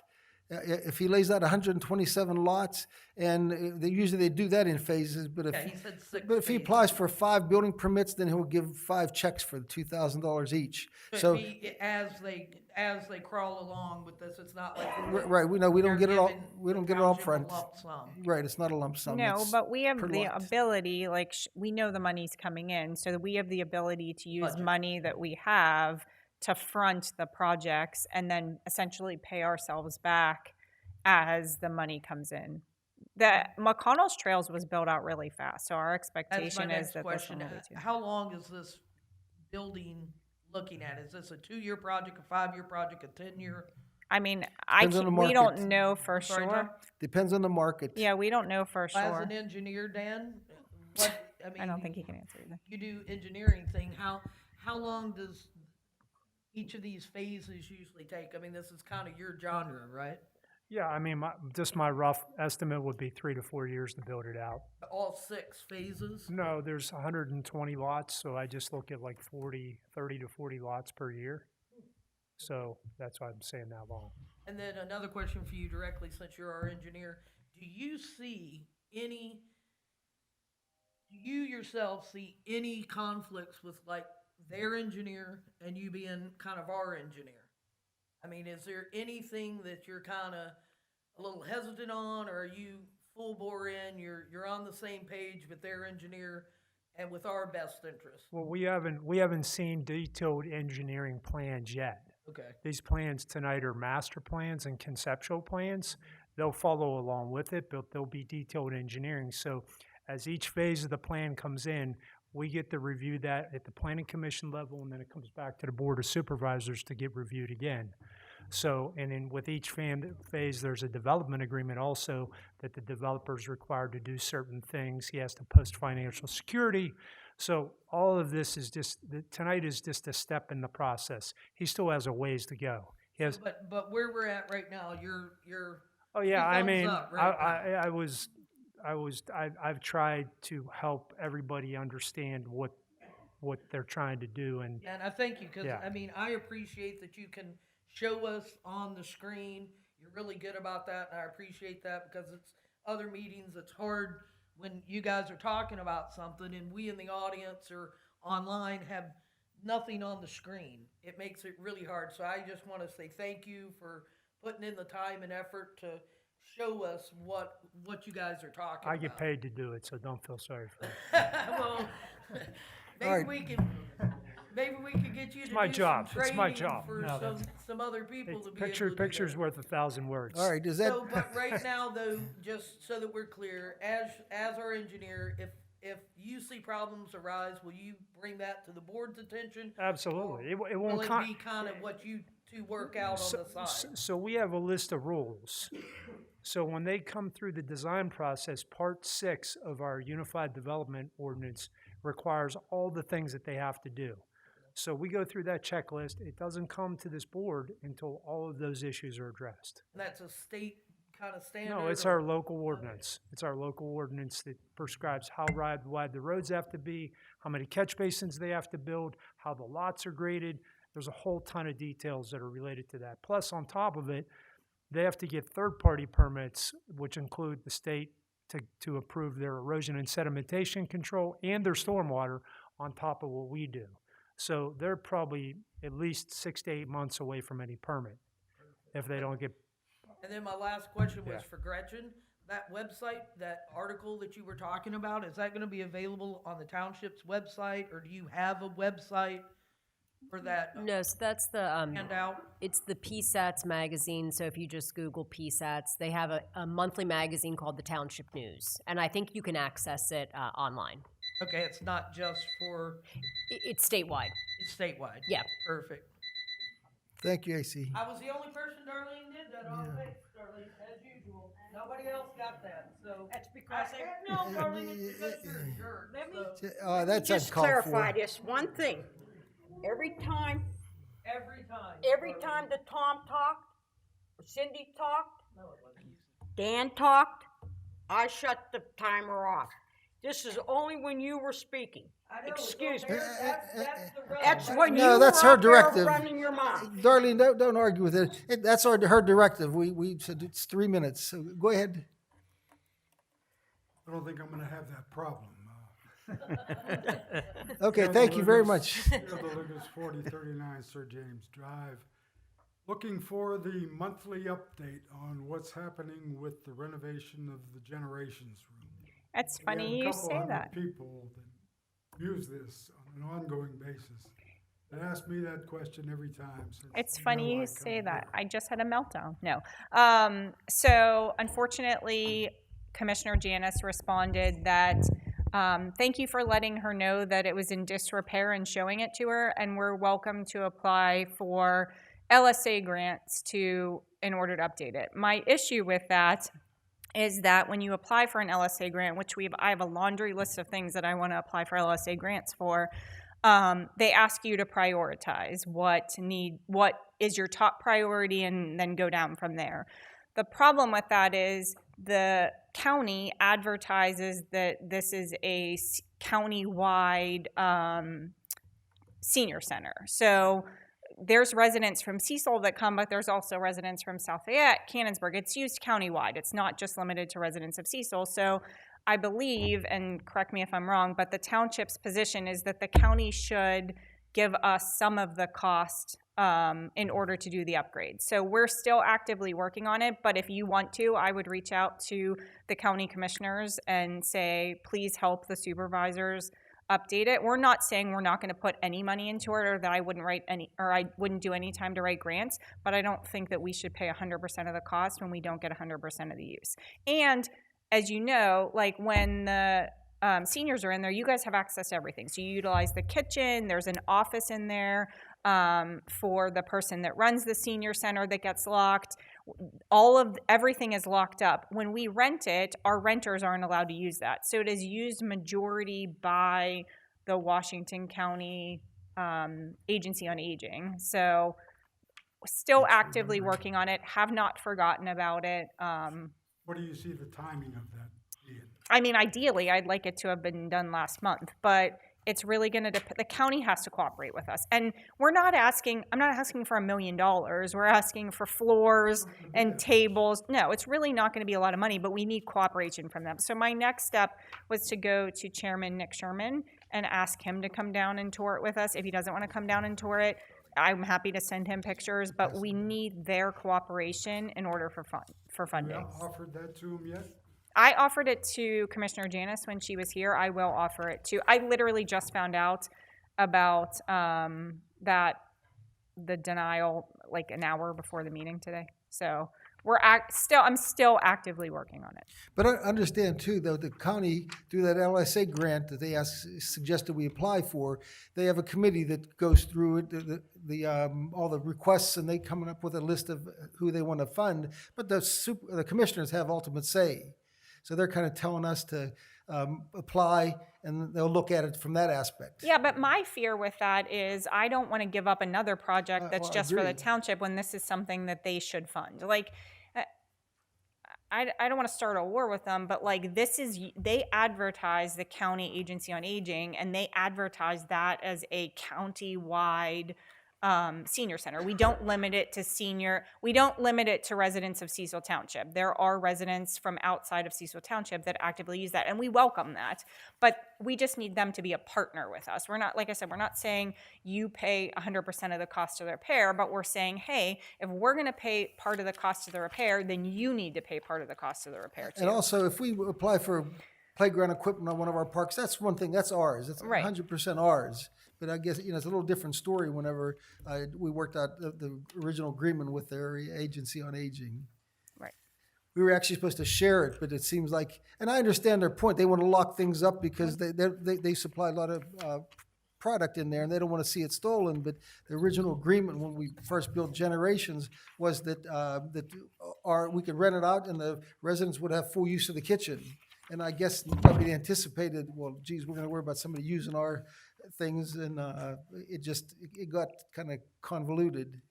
Speaker 2: If he lays out 127 lots, and usually they do that in phases, but
Speaker 7: Yeah, he said 6
Speaker 2: but if he
Speaker 7: phases.
Speaker 2: applies for 5 building permits, then he'll give 5 checks for $2,000 each.
Speaker 7: So
Speaker 2: So,
Speaker 7: as they crawl along with this, it's not like
Speaker 2: right, we don't
Speaker 7: they're
Speaker 2: get it all,
Speaker 7: giving
Speaker 2: we don't
Speaker 7: the
Speaker 2: get it all
Speaker 7: township a
Speaker 2: front.
Speaker 7: lump sum.
Speaker 2: Right, it's not a lump sum.
Speaker 1: No,
Speaker 2: it's
Speaker 1: but we have
Speaker 2: per
Speaker 1: the
Speaker 2: lot.
Speaker 1: ability, like, we know the money's coming in, so that we have the ability to use
Speaker 7: Budget.
Speaker 1: money that we have to front the projects and then essentially pay ourselves back as the money comes in. The McConnell's Trails was built out really fast, so our
Speaker 7: That's my
Speaker 1: expectation is
Speaker 7: next
Speaker 1: that this
Speaker 7: question.
Speaker 1: one will be too.
Speaker 7: How long is this building looking at? Is this a 2-year project, a 5-year project, a 10-year?
Speaker 1: I mean,
Speaker 2: Depends on the
Speaker 1: we don't
Speaker 2: market.
Speaker 1: know for
Speaker 7: Sorry,
Speaker 1: sure.
Speaker 7: Tom?
Speaker 2: Depends on the market.
Speaker 1: Yeah, we don't know for
Speaker 7: As
Speaker 1: sure.
Speaker 7: an engineer, Dan, what, I mean.
Speaker 1: I don't think he can answer either.
Speaker 7: You do engineering thing, how long does each of these phases usually take? I mean, this is kind of your genre, right?
Speaker 10: Yeah, I mean, just my rough estimate would be 3 to 4 years to build it out.
Speaker 7: All 6 phases?
Speaker 10: No, there's 120 lots, so I just look at like 30 to 40 lots per year. So that's why I'm saying that long.
Speaker 7: And then another question for you directly, since you're our engineer. Do you yourself see any conflicts with like their engineer and you being kind of our engineer? I mean, is there anything that you're kind of a little hesitant on, or are you full bore in, you're on the same page with their engineer and with our best interest?
Speaker 10: Well, we haven't seen detailed engineering plans yet.
Speaker 7: Okay.
Speaker 10: These plans tonight are master plans and conceptual plans. They'll follow along with it, but they'll be detailed engineering. So as each phase of the plan comes in, we get to review that at the planning commission level, and then it comes back to the board of supervisors to get reviewed again. So, and then with each phase, there's a development agreement also that the developer's required to do certain things. He has to post financial security. So all of this is tonight is just a step in the process. He still has a ways to go. He has,
Speaker 7: But where we're at right now, you're
Speaker 10: oh yeah, I
Speaker 7: thumbs
Speaker 10: mean,
Speaker 7: up right
Speaker 10: I've tried to help everybody understand what they're trying to do, and
Speaker 7: Yeah, and I thank you, because,
Speaker 10: Yeah.
Speaker 7: I mean, I appreciate that you can show us on the screen. You're really good about that, and I appreciate that, because it's other meetings, it's hard when you guys are talking about something and we in the audience or online have nothing on the screen. It makes it really hard. So I just want to say thank you for putting in the time and effort to show us what you guys are talking
Speaker 10: I
Speaker 7: about.
Speaker 10: get paid to do it, so don't feel sorry for me.
Speaker 7: Well, maybe
Speaker 2: All right.
Speaker 7: we could get you to
Speaker 10: my
Speaker 7: do
Speaker 10: job.
Speaker 7: some
Speaker 10: It's my
Speaker 7: training
Speaker 10: job.
Speaker 7: for
Speaker 10: No,
Speaker 7: some other people to be
Speaker 10: Picture,
Speaker 7: able to do
Speaker 10: picture's
Speaker 7: that.
Speaker 10: worth 1,000 words.
Speaker 2: All right, does that?
Speaker 7: So, but right now though, just so that we're clear, as our engineer, if you see problems arise, will you bring that to the board's attention?
Speaker 10: Absolutely. It
Speaker 7: Will
Speaker 10: won't
Speaker 7: it be kind of what you two work out on the side?
Speaker 10: So we have a list of rules. So when they come through the design process, Part 6 of our Unified Development Ordinance requires all the things that they have to do. So we go through that checklist. It doesn't come to this board until all of those issues are addressed.
Speaker 7: And that's a state kind of standard?
Speaker 10: No, it's
Speaker 7: or-
Speaker 10: our local ordinance. It's our local ordinance that prescribes how wide the roads have to be, how many catch basins they have to build, how the lots are graded. There's a whole ton of details that are related to that. Plus, on top of it, they have to get third-party permits, which include the state to approve their erosion and sedimentation control and their stormwater on top of what we do. So they're probably at least 6 to 8 months away from any permit if they don't get.
Speaker 7: And then my last question was
Speaker 10: Yeah.
Speaker 7: for Gretchen. That website, that article that you were talking about, is that going to be available on the township's website, or do you have a website for that
Speaker 11: No, so that's the,
Speaker 7: handout?
Speaker 11: it's the PSATs magazine, so if you just Google PSATs, they have a monthly magazine called the Township News, and I think you can access it online.
Speaker 7: Okay, it's not just for,
Speaker 11: It's statewide.
Speaker 7: it's statewide.
Speaker 11: Yeah.
Speaker 7: Perfect.
Speaker 2: Thank you, AC.
Speaker 7: I was the only person, Darlene, did that on face, Darlene, as usual. Nobody else got that, so.
Speaker 5: That's because
Speaker 7: No, Darlene, it's because you're a jerk.
Speaker 5: Let me
Speaker 2: That's
Speaker 5: just
Speaker 2: uncalled
Speaker 5: clarify
Speaker 2: for.
Speaker 5: this one thing. Every time
Speaker 7: Every time.
Speaker 5: that Tom talked, or Cindy talked, Dan talked, I shut the timer off. This is only when you were speaking. Excuse me.
Speaker 2: That's
Speaker 5: when
Speaker 2: no,
Speaker 5: you
Speaker 2: that's
Speaker 5: were
Speaker 2: her
Speaker 5: up there
Speaker 2: directive.
Speaker 5: running your mouth.
Speaker 2: Darlene, don't argue with it. That's her directive. We said it's 3 minutes. So go ahead.
Speaker 15: I don't think I'm gonna have that problem.
Speaker 2: Okay, thank you very much.
Speaker 15: Field of Lucas, 4039 Sir James Drive. Looking for the monthly update on what's happening with the renovation of the generations room.
Speaker 1: It's
Speaker 15: We have
Speaker 1: funny
Speaker 15: a
Speaker 1: you
Speaker 15: couple
Speaker 1: say
Speaker 15: hundred
Speaker 1: that.
Speaker 15: people that use this on an ongoing basis. They ask me that question every time. since
Speaker 1: It's
Speaker 15: they
Speaker 1: funny
Speaker 15: know I
Speaker 1: you
Speaker 15: come
Speaker 1: say that.
Speaker 15: here.
Speaker 1: I just had a meltdown. No. So unfortunately, Commissioner Janice responded that thank you for letting her know that it was in disrepair and showing it to her, and we're welcome to apply for LSA grants in order to update it. My issue with that is that when you apply for an LSA grant, which I have a laundry list of things that I want to apply for LSA grants for, they ask you to prioritize what is your top priority and then go down from there. The problem with that is the county advertises that this is a county-wide senior center. So there's residents from Cecil that come, but there's also residents from South Fayette, Cannonsburg. It's used countywide. It's not just limited to residents of Cecil. So I believe, and correct me if I'm wrong, but the township's position is that the county should give us some of the cost in order to do the upgrade. So we're still actively working on it, but if you want to, I would reach out to the county commissioners and say, please help the supervisors update it. We're not saying we're not going to put any money into it, or that I wouldn't do any time to write grants, but I don't think that we should pay 100% of the cost when we don't get 100% of the use. And as you know, like when the seniors are in there, you guys have access to everything. So you utilize the kitchen, there's an office in there for the person that runs the senior center that gets locked. Everything is locked up. When we rent it, our renters aren't allowed to use that. So it is used majority by the Washington County Agency on Aging. So still actively working on it, have not forgotten about it.
Speaker 15: What do you see the timing of that being?
Speaker 1: I mean, ideally, I'd like it to have been done last month, but it's really going to depend. The county has to cooperate with us. And I'm not asking for $1 million. We're asking for floors and tables. No, it's really not going to be a lot of money, but we need cooperation from them. So my next step was to go to Chairman Nick Sherman and ask him to come down and tour it with us. If he doesn't want to come down and tour it, I'm happy to send him pictures, but we need their cooperation in order for funding.
Speaker 15: You offered that to him yet?
Speaker 1: I offered it to Commissioner Janice when she was here. I will offer it to. I literally just found out about the denial like an hour before the meeting today. So I'm still actively working on it.
Speaker 2: But I understand too, though, the county, through that LSA grant that they suggested we apply for, they have a committee that goes through it, all the requests, and they come up with a list of who they want to fund. But the commissioners have ultimate say. So they're kind of telling us to apply, and they'll look at it from that aspect.
Speaker 1: Yeah, but my fear with that is I don't want to give up another project that's just for the
Speaker 2: agreed.
Speaker 1: township when this is something that they should fund. Like, I don't want to start a war with them, but like they advertise the County Agency on Aging, and they advertise that as a county-wide senior center. We don't limit it to residents of Cecil Township. There are residents from outside of Cecil Township that actively use that, and we welcome that. But we just need them to be a partner with us. We're not, like I said, we're not saying you pay 100% of the cost of the repair, but we're saying, hey, if we're going to pay part of the cost of the repair, then you need to pay part of the cost of the repair too.
Speaker 2: And also, if we apply for playground equipment on one of our parks, that's one thing, that's ours. It's
Speaker 1: Right.
Speaker 2: 100% ours. But I guess, it's a little different story whenever we worked out the original agreement with their agency on aging.
Speaker 1: Right.
Speaker 2: We were actually supposed to share it, but it seems like, and I understand their point, they want to lock things up because they supply a lot of product in there and they don't want to see it stolen. But the original agreement when we first built Generations was that we could rent it out and the residents would have full use of the kitchen. And I guess nobody anticipated, well, geez, we're going to worry about somebody using our things, and it got kind of convoluted.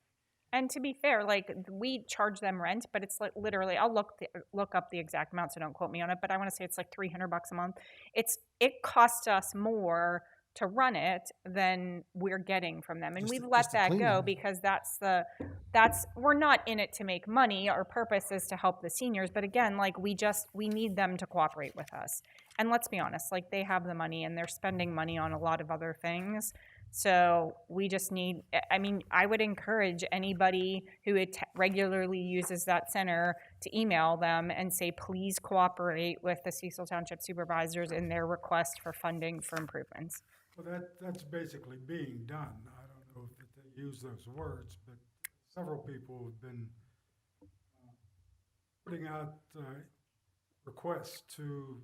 Speaker 1: And to be fair, like we charge them rent, but it's like literally, I'll look up the exact amount, so don't quote me on it, but I want to say it's like $300 a month. It costs us more to run it than we're getting from them. And
Speaker 2: Just
Speaker 1: we've
Speaker 2: the-
Speaker 1: let
Speaker 2: just the
Speaker 1: that go
Speaker 2: cleaning.
Speaker 1: because we're not in it to make money. Our purpose is to help the seniors. But again, like we need them to cooperate with us. And let's be honest, like they have the money and they're spending money on a lot of other things. So we just need, I mean, I would encourage anybody who regularly uses that center to email them and say, please cooperate with the Cecil Township Supervisors in their request for funding for improvements.
Speaker 15: Well, that's basically being done. I don't know if they use those words, but several people have been putting out requests to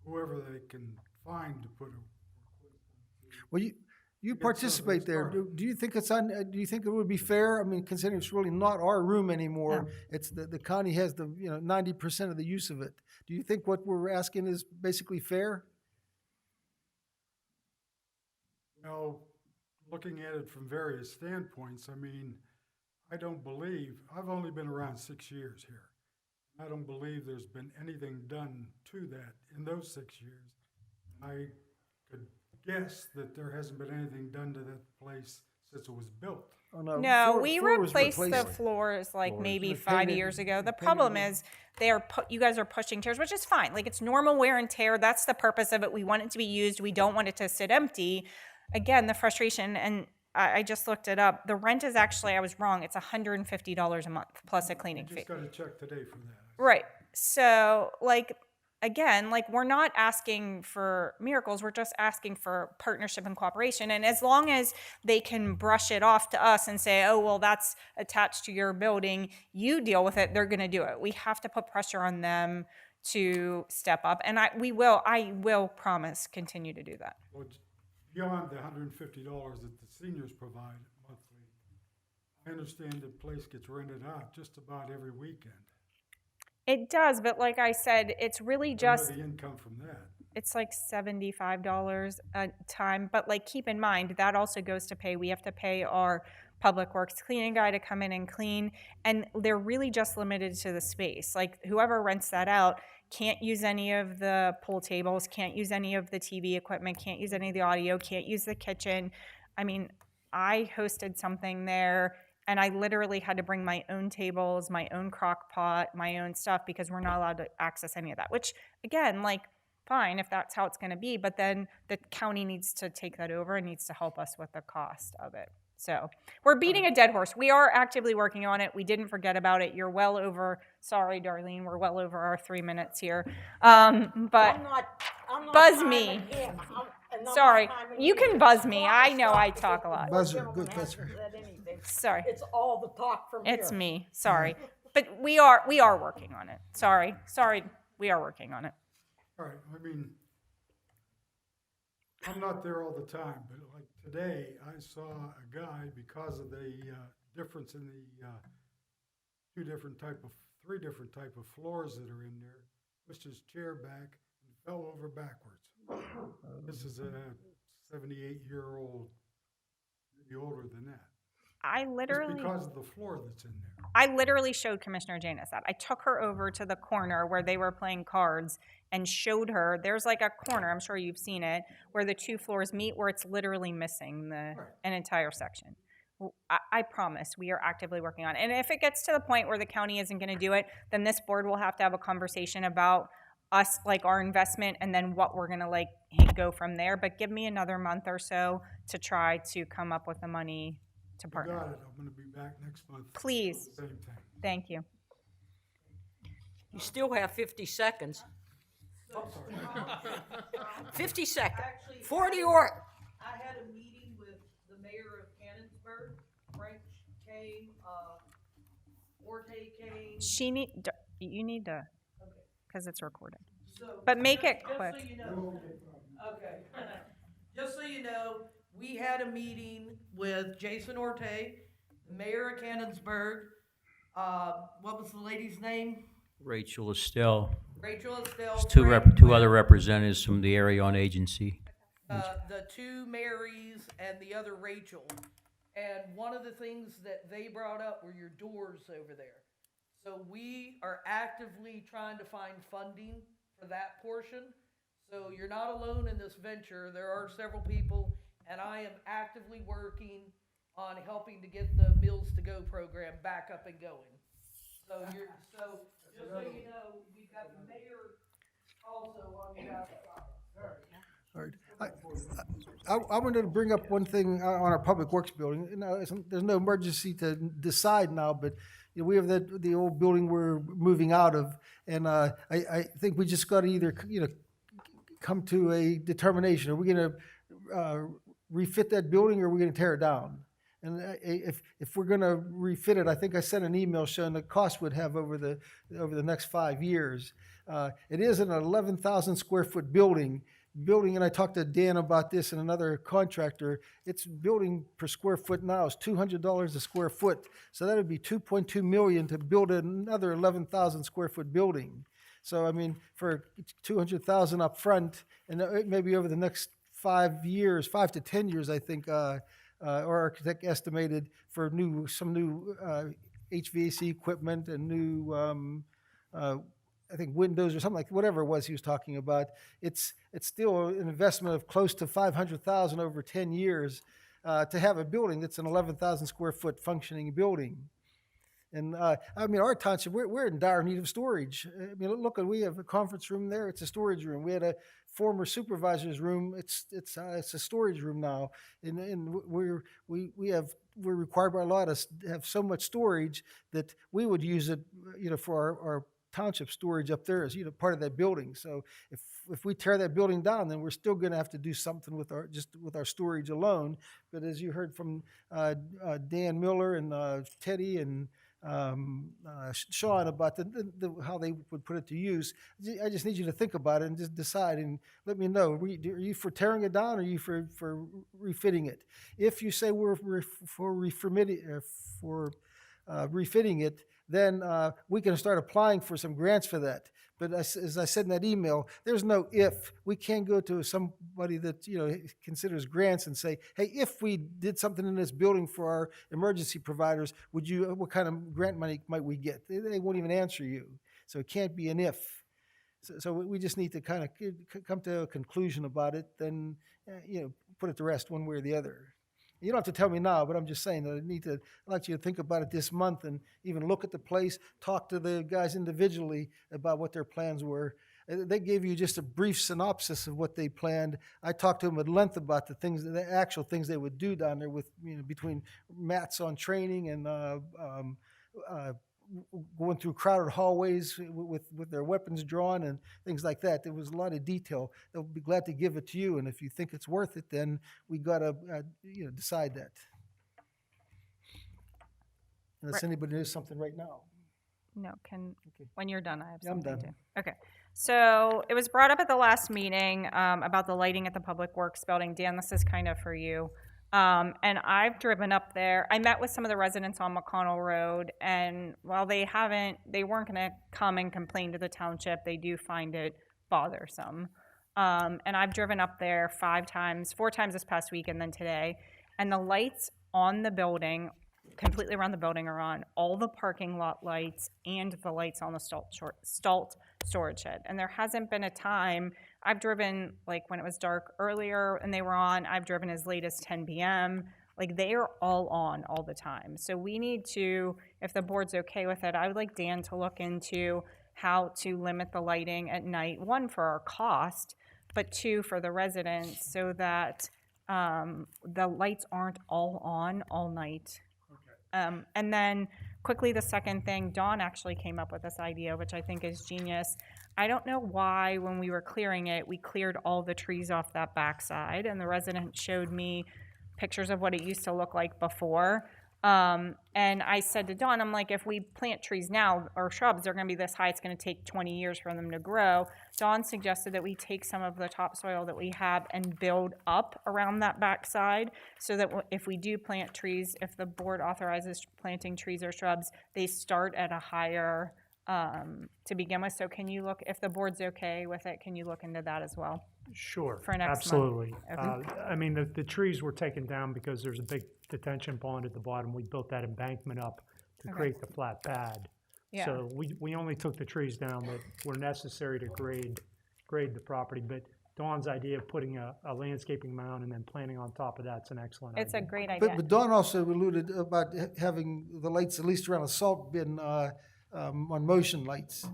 Speaker 15: whoever they can find to put a request.
Speaker 2: Well, you
Speaker 15: Get
Speaker 2: participate
Speaker 15: something
Speaker 2: there.
Speaker 15: started.
Speaker 2: Do you think do you think it would be fair? I mean, considering it's really not our room anymore, it's the county has 90% of the use of it. Do you think what we're asking is basically fair?
Speaker 15: Well, looking at it from various standpoints, I mean, I've only been around 6 years here. I don't believe there's been anything done to that in those 6 years. I could guess that there hasn't been anything done to that place since it was built.
Speaker 2: Oh,
Speaker 1: No, we
Speaker 2: floor was
Speaker 1: replaced the
Speaker 2: replaced.
Speaker 1: floors like maybe
Speaker 2: Like
Speaker 1: 5
Speaker 2: painted-
Speaker 1: years ago. The
Speaker 2: painted
Speaker 1: problem
Speaker 2: it.
Speaker 1: is you guys are pushing chairs, which is fine. Like it's normal wear and tear. That's the purpose of it. We want it to be used. We don't want it to sit empty. Again, the frustration, and I just looked it up. The rent is actually, I was wrong. It's $150 a month plus a cleaning
Speaker 15: I
Speaker 1: fee.
Speaker 15: just got a check today for that.
Speaker 1: Right. So, like, again, like, we're not asking for miracles. We're just asking for partnership and cooperation. And as long as they can brush it off to us and say, oh, well, that's attached to your building, you deal with it, they're going to do it. We have to put pressure on them to step up. And I will promise continue to do that.
Speaker 15: Well, beyond the $150 that the seniors provide monthly, I understand the place gets rented out just about every weekend.
Speaker 1: It does, but like I said, it's really
Speaker 15: I know
Speaker 1: just
Speaker 15: the income from that.
Speaker 1: it's like $75 a time. But like keep in mind that also goes to pay. We have to pay our public works cleaning guy to come in and clean, and they're really just limited to the space. Like whoever rents that out can't use any of the pool tables, can't use any of the TV equipment, can't use any of the audio, can't use the kitchen. I mean, I hosted something there and I literally had to bring my own tables, my own crock pot, my own stuff because we're not allowed to access any of that, which again, like fine if that's how it's going to be, but then the county needs to take that over and needs to help us with the cost of it. So we're beating a dead horse. We are actively working on it. We didn't forget about it. You're well over, sorry, Darlene, we're well over our 3 minutes here. But
Speaker 5: I'm not
Speaker 1: buzz
Speaker 5: timing
Speaker 1: me.
Speaker 5: him. And I'm
Speaker 1: Sorry,
Speaker 5: not timing
Speaker 1: you can buzz me. I know I talk a lot.
Speaker 2: Buzzer, good buzzer.
Speaker 1: Sorry,
Speaker 5: It's all the talk from here.
Speaker 1: it's me. Sorry, but we are working on it. Sorry, we are working on it.
Speaker 15: All right, I mean, I'm not there all the time, but like today, I saw a guy, because of the difference in the three different type of floors that are in there, pushed his chair back and fell over backwards. This is a 78-year-old, maybe older than that. Just because of the floor that's in there.
Speaker 1: I literally showed Commissioner Janus that. I took her over to the corner where they were playing cards and showed her, there's like a corner, I'm sure you've seen it, where the two floors meet, where it's literally missing an entire section. I promise we are actively working on it. And if it gets to the point where the county isn't going to do it, then this board will have to have a conversation about us, like our investment, and then what we're going to like go from there. But give me another month or so to try to come up with the money to
Speaker 15: You
Speaker 1: partner.
Speaker 15: got it, I'm gonna be back next month.
Speaker 1: Please.
Speaker 15: Same thing.
Speaker 1: Thank you.
Speaker 5: You still have 50 seconds. 50 seconds. 40 or.
Speaker 7: I had a meeting with the mayor of Cannonsburg. Frank came, Orte came.
Speaker 1: You need to, because it's recorded.
Speaker 7: So,
Speaker 1: But make it
Speaker 7: just
Speaker 1: quick.
Speaker 7: so you know, okay. Just so you know, we had a meeting with Jason Orte, the mayor of Cannonsburg. What was the lady's name?
Speaker 6: Rachel Estelle.
Speaker 7: Rachel Estelle.
Speaker 6: There's
Speaker 7: Frank
Speaker 6: two
Speaker 7: Webb,
Speaker 6: other representatives from the area on agency.
Speaker 7: the two Marys and the other Rachel. And one of the things that they brought up were your doors over there. So we are actively trying to find funding for that portion So you're not alone in this venture. There are several people, and I am actively working on helping to get the Meals to Go program back up and going. So just so you know, we've got the mayor also on the outside.
Speaker 2: All right. I wanted to bring up one thing on our Public Works building. You know, there's no emergency to decide now, but you know, we have the old building we're moving out of, and I think we just got to either come to a determination. Are we going to refit that building, or are we going to tear it down? And if we're going to refit it, I think I sent an email showing the cost would have over the next 5 years. It is an 11,000 square foot building, and I talked to Dan about this and another contractor. Its building per square foot now is $200 a square foot. So that would be $2.2 million to build another 11,000 square foot building. So, I mean, for $200,000 up front, and maybe over the next 5 years, 5 to 10 years, I think, our architect estimated for some new HVAC equipment and new, I think windows or something like whatever it was he was talking about. It's still an investment of close to $500,000 over 10 years to have a building that's an 11,000 square foot functioning building. And I mean, our township, we're in dire need of storage. I mean, look, we have a conference room there. It's a storage room. We had a former supervisor's room. It's a storage room now. And we're required by law to have so much storage that we would use it, for our township storage up there as part of that building. So if we tear that building down, then we're still going to have to do something with our storage alone. But as you heard from Dan Miller and Teddy and Sean about how they would put it to use, I just need you to think about it and just decide and let me know. Are you for tearing it down, or are you for refitting it? If you say we're for refitting it, then we can start applying for some grants for that. But as I said in that email, there's no if. We can't go to somebody that considers grants and say, hey, if we did something in this building for our emergency providers, what kind of grant money might we get? They won't even answer you. So it can't be an if. So we just need to kind of come to a conclusion about it, then put it to rest one way or the other. You don't have to tell me now, but I'm just saying that I'd like you to think about it this month and even look at the place, talk to the guys individually about what their plans were. They gave you just a brief synopsis of what they planned. I talked to them at length about the actual things they would do down there with, between mats on training and going through crowded hallways with their weapons drawn and things like that. There was a lot of detail. They'll be glad to give it to you, and if you think it's worth it, then we got to decide that. Unless anybody knows something right now.
Speaker 1: No,
Speaker 2: Okay.
Speaker 1: when you're done, I have
Speaker 2: Yeah, I'm
Speaker 1: something
Speaker 2: done.
Speaker 1: too. Okay. So it was brought up at the last meeting about the lighting at the Public Works building. Dan, this is kind of for you. And I've driven up there. I met with some of the residents on McConnell Road, and while they weren't going to come and complain to the township, they do find it bothersome. And I've driven up there 4 times this past week and then today, and the lights on the building, completely around the building, are on. All the parking lot lights and the lights on the Stalt storage shed. And there hasn't been a time, I've driven like when it was dark earlier and they were on, I've driven as late as 10 p.m. Like they are all on all the time. So we need to, if the board's okay with it, I would like Dan to look into how to limit the lighting at night, 1, for our cost, but 2, for the residents, so that the lights aren't all on all night. And then quickly, the second thing, Dawn actually came up with this idea, which I think is genius. I don't know why when we were clearing it, we cleared all the trees off that backside, and the resident showed me pictures of what it used to look like before. And I said to Dawn, I'm like, if we plant trees now, or shrubs, they're going to be this high, it's going to take 20 years for them to grow. Dawn suggested that we take some of the topsoil that we have and build up around that backside, so that if we do plant trees, if the board authorizes planting trees or shrubs, they start at a higher to begin with. So can you look, if the board's okay with it, can you look into that as well?
Speaker 10: Sure,
Speaker 1: For next
Speaker 10: absolutely.
Speaker 1: month. Okay.
Speaker 10: I mean, the trees were taken down because there's a big detention pond at the bottom. We built that embankment up to
Speaker 1: Okay.
Speaker 10: create the flat pad.
Speaker 1: Yeah.
Speaker 10: So we only took the trees down that were necessary to grade the property, but Dawn's idea of putting a landscaping mound and then planting on top of that's an excellent idea.
Speaker 1: It's a great idea.
Speaker 2: But Dawn also alluded about having the lights, at least around the salt bin, on motion lights.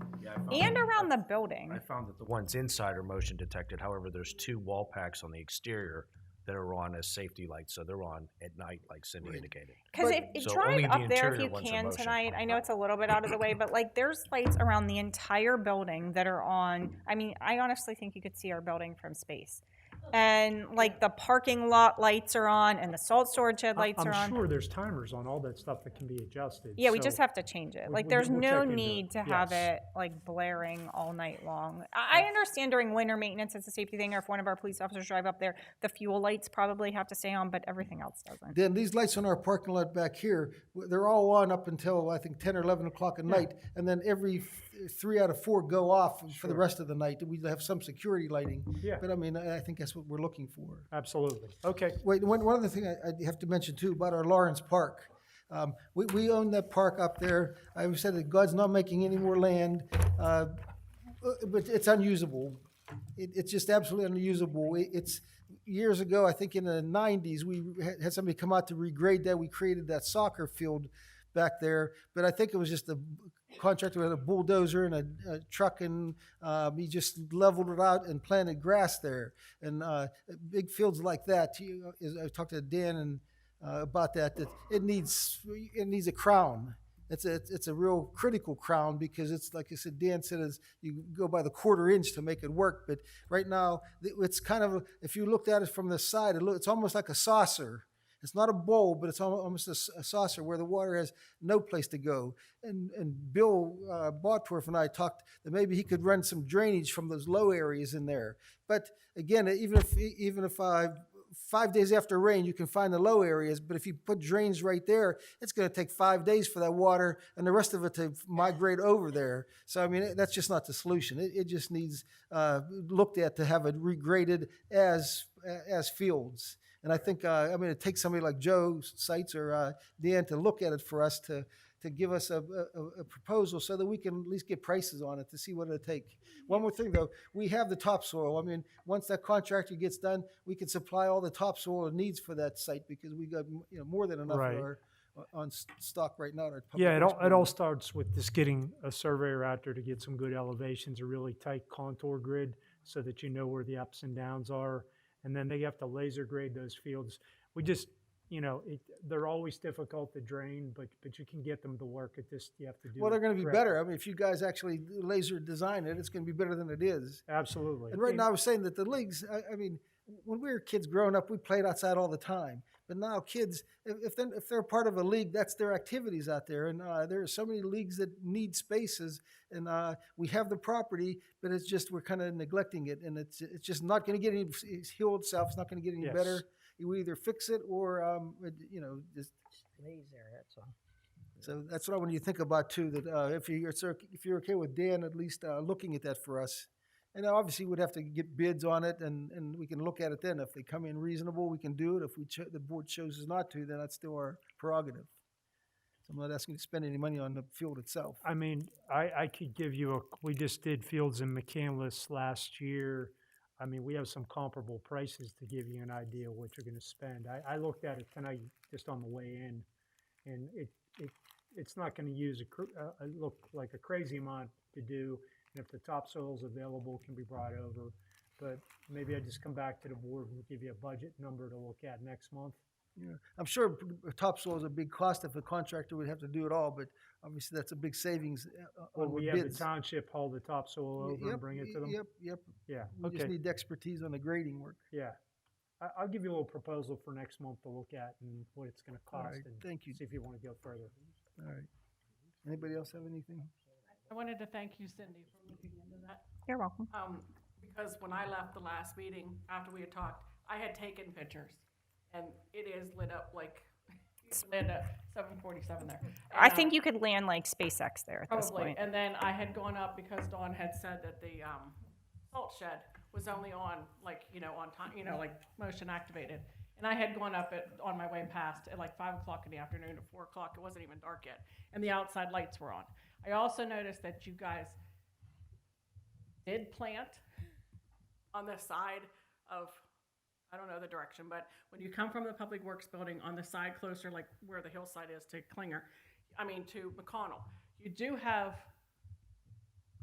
Speaker 1: And around the building.
Speaker 12: I found that the ones inside are motion detected. However, there's 2 wall packs on the exterior that are on as safety lights, so they're on at night, like Cindy indicated.
Speaker 1: Because
Speaker 12: So
Speaker 1: drive
Speaker 12: only the
Speaker 1: up there if
Speaker 12: interior
Speaker 1: you
Speaker 12: ones are
Speaker 1: can
Speaker 12: motion.
Speaker 1: tonight. I know it's a little bit out of the way, but like there's lights around the entire building that are on. I mean, I honestly think you could see our building from space. And like the parking lot lights are on and the salt storage shed lights are on.
Speaker 10: I'm sure there's timers on all that stuff that can be adjusted.
Speaker 1: Yeah, we
Speaker 10: so
Speaker 1: just have to change it. Like,
Speaker 10: we'll
Speaker 1: there's
Speaker 10: check
Speaker 1: no
Speaker 10: into it.
Speaker 1: need to have
Speaker 10: Yes.
Speaker 1: it like blaring all night long. I understand during winter maintenance, it's a safety thing, or if one of our police officers drive up there, the fuel lights probably have to stay on, but everything else doesn't.
Speaker 2: Then these lights on our parking lot back here, they're all on up until, I think, 10 or 11 o'clock at night. And then every 3 out of 4 go off for the rest of the night. We have some security lighting.
Speaker 10: Yeah.
Speaker 2: But I mean, I think that's what we're looking for.
Speaker 10: Absolutely. Okay.
Speaker 2: Wait, one other thing I have to mention too about our Lawrence Park. We own that park up there. I said that God's not making any more land, but it's unusable. It's just absolutely unusable. It's years ago, I think in the 90s, we had somebody come out to regrade that. We created that soccer field back there, but I think it was just a contractor with a bulldozer and a truck, and he just leveled it out and planted grass there. And big fields like that, I talked to Dan and about that it needs a crown. It's a real critical crown, because it's like I said, Dan said, is you go by the 1/4 inch to make it work. But right now, it's kind of, if you looked at it from the side, it's almost like a saucer. It's not a bowl, but it's almost a saucer where the water has no place to go. And Bill Bottorff and I talked that maybe he could run some drainage from those low areas in there. But again, even if 5 days after rain, you can find the low areas, but if you put drains right there, it's going to take 5 days for that water and the rest of it to migrate over there. So, I mean, that's just not the solution. It just needs looked at to have it regraded as fields. And I think, it takes somebody like Joe Seitz or Dan to look at it for us to give us a proposal so that we can at least get prices on it to see what it'll take. One more thing, though, we have the topsoil. I mean, once that contractor gets done, we can supply all the topsoil it needs for that site, because we got more than enough
Speaker 10: Right.
Speaker 2: on stock right now. At our public
Speaker 10: Yeah,
Speaker 2: works
Speaker 10: it
Speaker 2: building.
Speaker 10: all starts with just getting a surveyor out there to get some good elevations, a really tight contour grid, so that you know where the ups and downs are. And then they have to laser grade those fields. We just, they're always difficult to drain, but you can get them to work. It just, you have to do.
Speaker 2: Well, they're going to be
Speaker 10: correct.
Speaker 2: better. I mean, if you guys actually laser design it, it's going to be better than it is.
Speaker 10: Absolutely.
Speaker 2: And right now, I was saying that the leagues, I mean, when we were kids growing up, we played outside all the time. But now kids, if they're part of a league, that's their activities out there. And there are so many leagues that need spaces, and we have the property, but it's just we're kind of neglecting it, and it's just not going to get it's healed itself. It's not going to get any
Speaker 10: Yes.
Speaker 2: better. You either fix it or just.
Speaker 5: Lays there, that's all.
Speaker 2: So that's what I want you to think about too. That if you're okay with Dan, at least looking at that for us. And obviously, we'd have to get bids on it, and we can look at it then. If they come in reasonable, we can do it. If the board chooses not to, then that's still our prerogative. So I'm not asking you to spend any money on the field itself.
Speaker 10: I mean, I could give you we just did fields in McCandless last year. I mean, we have some comparable prices to give you an idea of what you're going to spend. I looked at it tonight just on the way in, and it's not going to use look like a crazy amount to do. And if the topsoil's available, it can be brought over. But maybe I just come back to the board and give you a budget number to look at next month.
Speaker 2: Yeah, I'm sure topsoil is a big cost if a contractor would have to do it all, but obviously that's a big savings
Speaker 10: Well,
Speaker 2: on
Speaker 10: we
Speaker 2: bids.
Speaker 10: have the township haul the topsoil over and bring it to them?
Speaker 2: Yep.
Speaker 10: Yeah,
Speaker 2: We just
Speaker 10: okay,
Speaker 2: need the expertise on the grading work.
Speaker 10: yeah. I'll give you a little proposal for next month to look at and what it's gonna
Speaker 2: All
Speaker 10: cost.
Speaker 2: right,
Speaker 10: And
Speaker 2: thank you.
Speaker 10: see if you wanna go further.
Speaker 2: All right. Anybody else have anything?
Speaker 14: I wanted to thank you, Cindy, for looking into that.
Speaker 1: You're welcome.
Speaker 14: Because when I left the last meeting, after we had talked, I had taken pictures, and it is lit up like, land at 747 there.
Speaker 1: I
Speaker 14: And,
Speaker 1: think you could land like SpaceX there at this
Speaker 14: Probably,
Speaker 1: point.
Speaker 14: and then I had gone up because Dawn had said that the salt shed was only on, like, on time, like motion activated. And I had gone up on my way past at like 5 o'clock in the afternoon to 4 o'clock. It wasn't even dark yet, and the outside lights were on. I also noticed that you guys did plant on the side of, I don't know the direction, but when you come from the Public Works building on the side closer, like where the hillside is to to McConnell, you do have,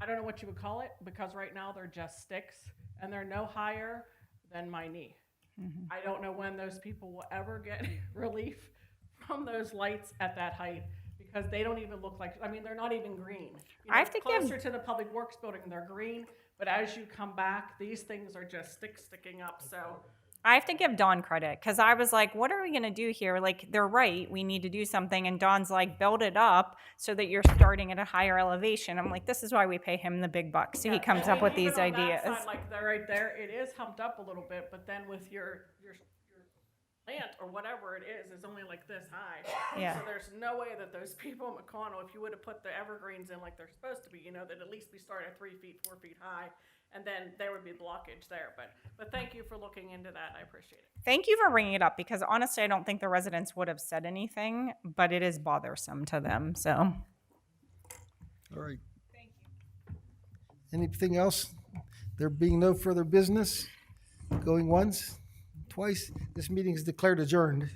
Speaker 14: I don't know what you would call it, because right now they're just sticks and they're no higher than my knee. I don't know when those people will ever get relief from those lights at that height, because they don't even look like, they're not even green. You know,
Speaker 1: I have to give-
Speaker 14: closer to the Public Works building, they're green, but as you come back, these things are just sticks sticking up, so.
Speaker 1: I have to give Dawn credit because I was like, what are we going to do here? Like, they're right. We need to do something. And Dawn's like, build it up so that you're starting at a higher elevation. I'm like, this is why we pay him the big bucks. So he comes up with these
Speaker 14: Even on that
Speaker 1: ideas.
Speaker 14: side, like they're right there, it is humped up a little bit, but then with your plant or whatever it is only like this high.
Speaker 1: Yeah.
Speaker 14: So there's no way that those people in McConnell, if you would have put the evergreens in like they're supposed to be, they'd at least be starting at 3 feet, 4 feet high, and then there would be blockage there. But thank you for looking into that. I appreciate it.
Speaker 1: Thank you for bringing it up because honestly, I don't think the residents would have said anything, but it is bothersome to them. So.
Speaker 2: All right. Thank you. Anything else? There being no further business, going once, twice, this meeting is declared adjourned.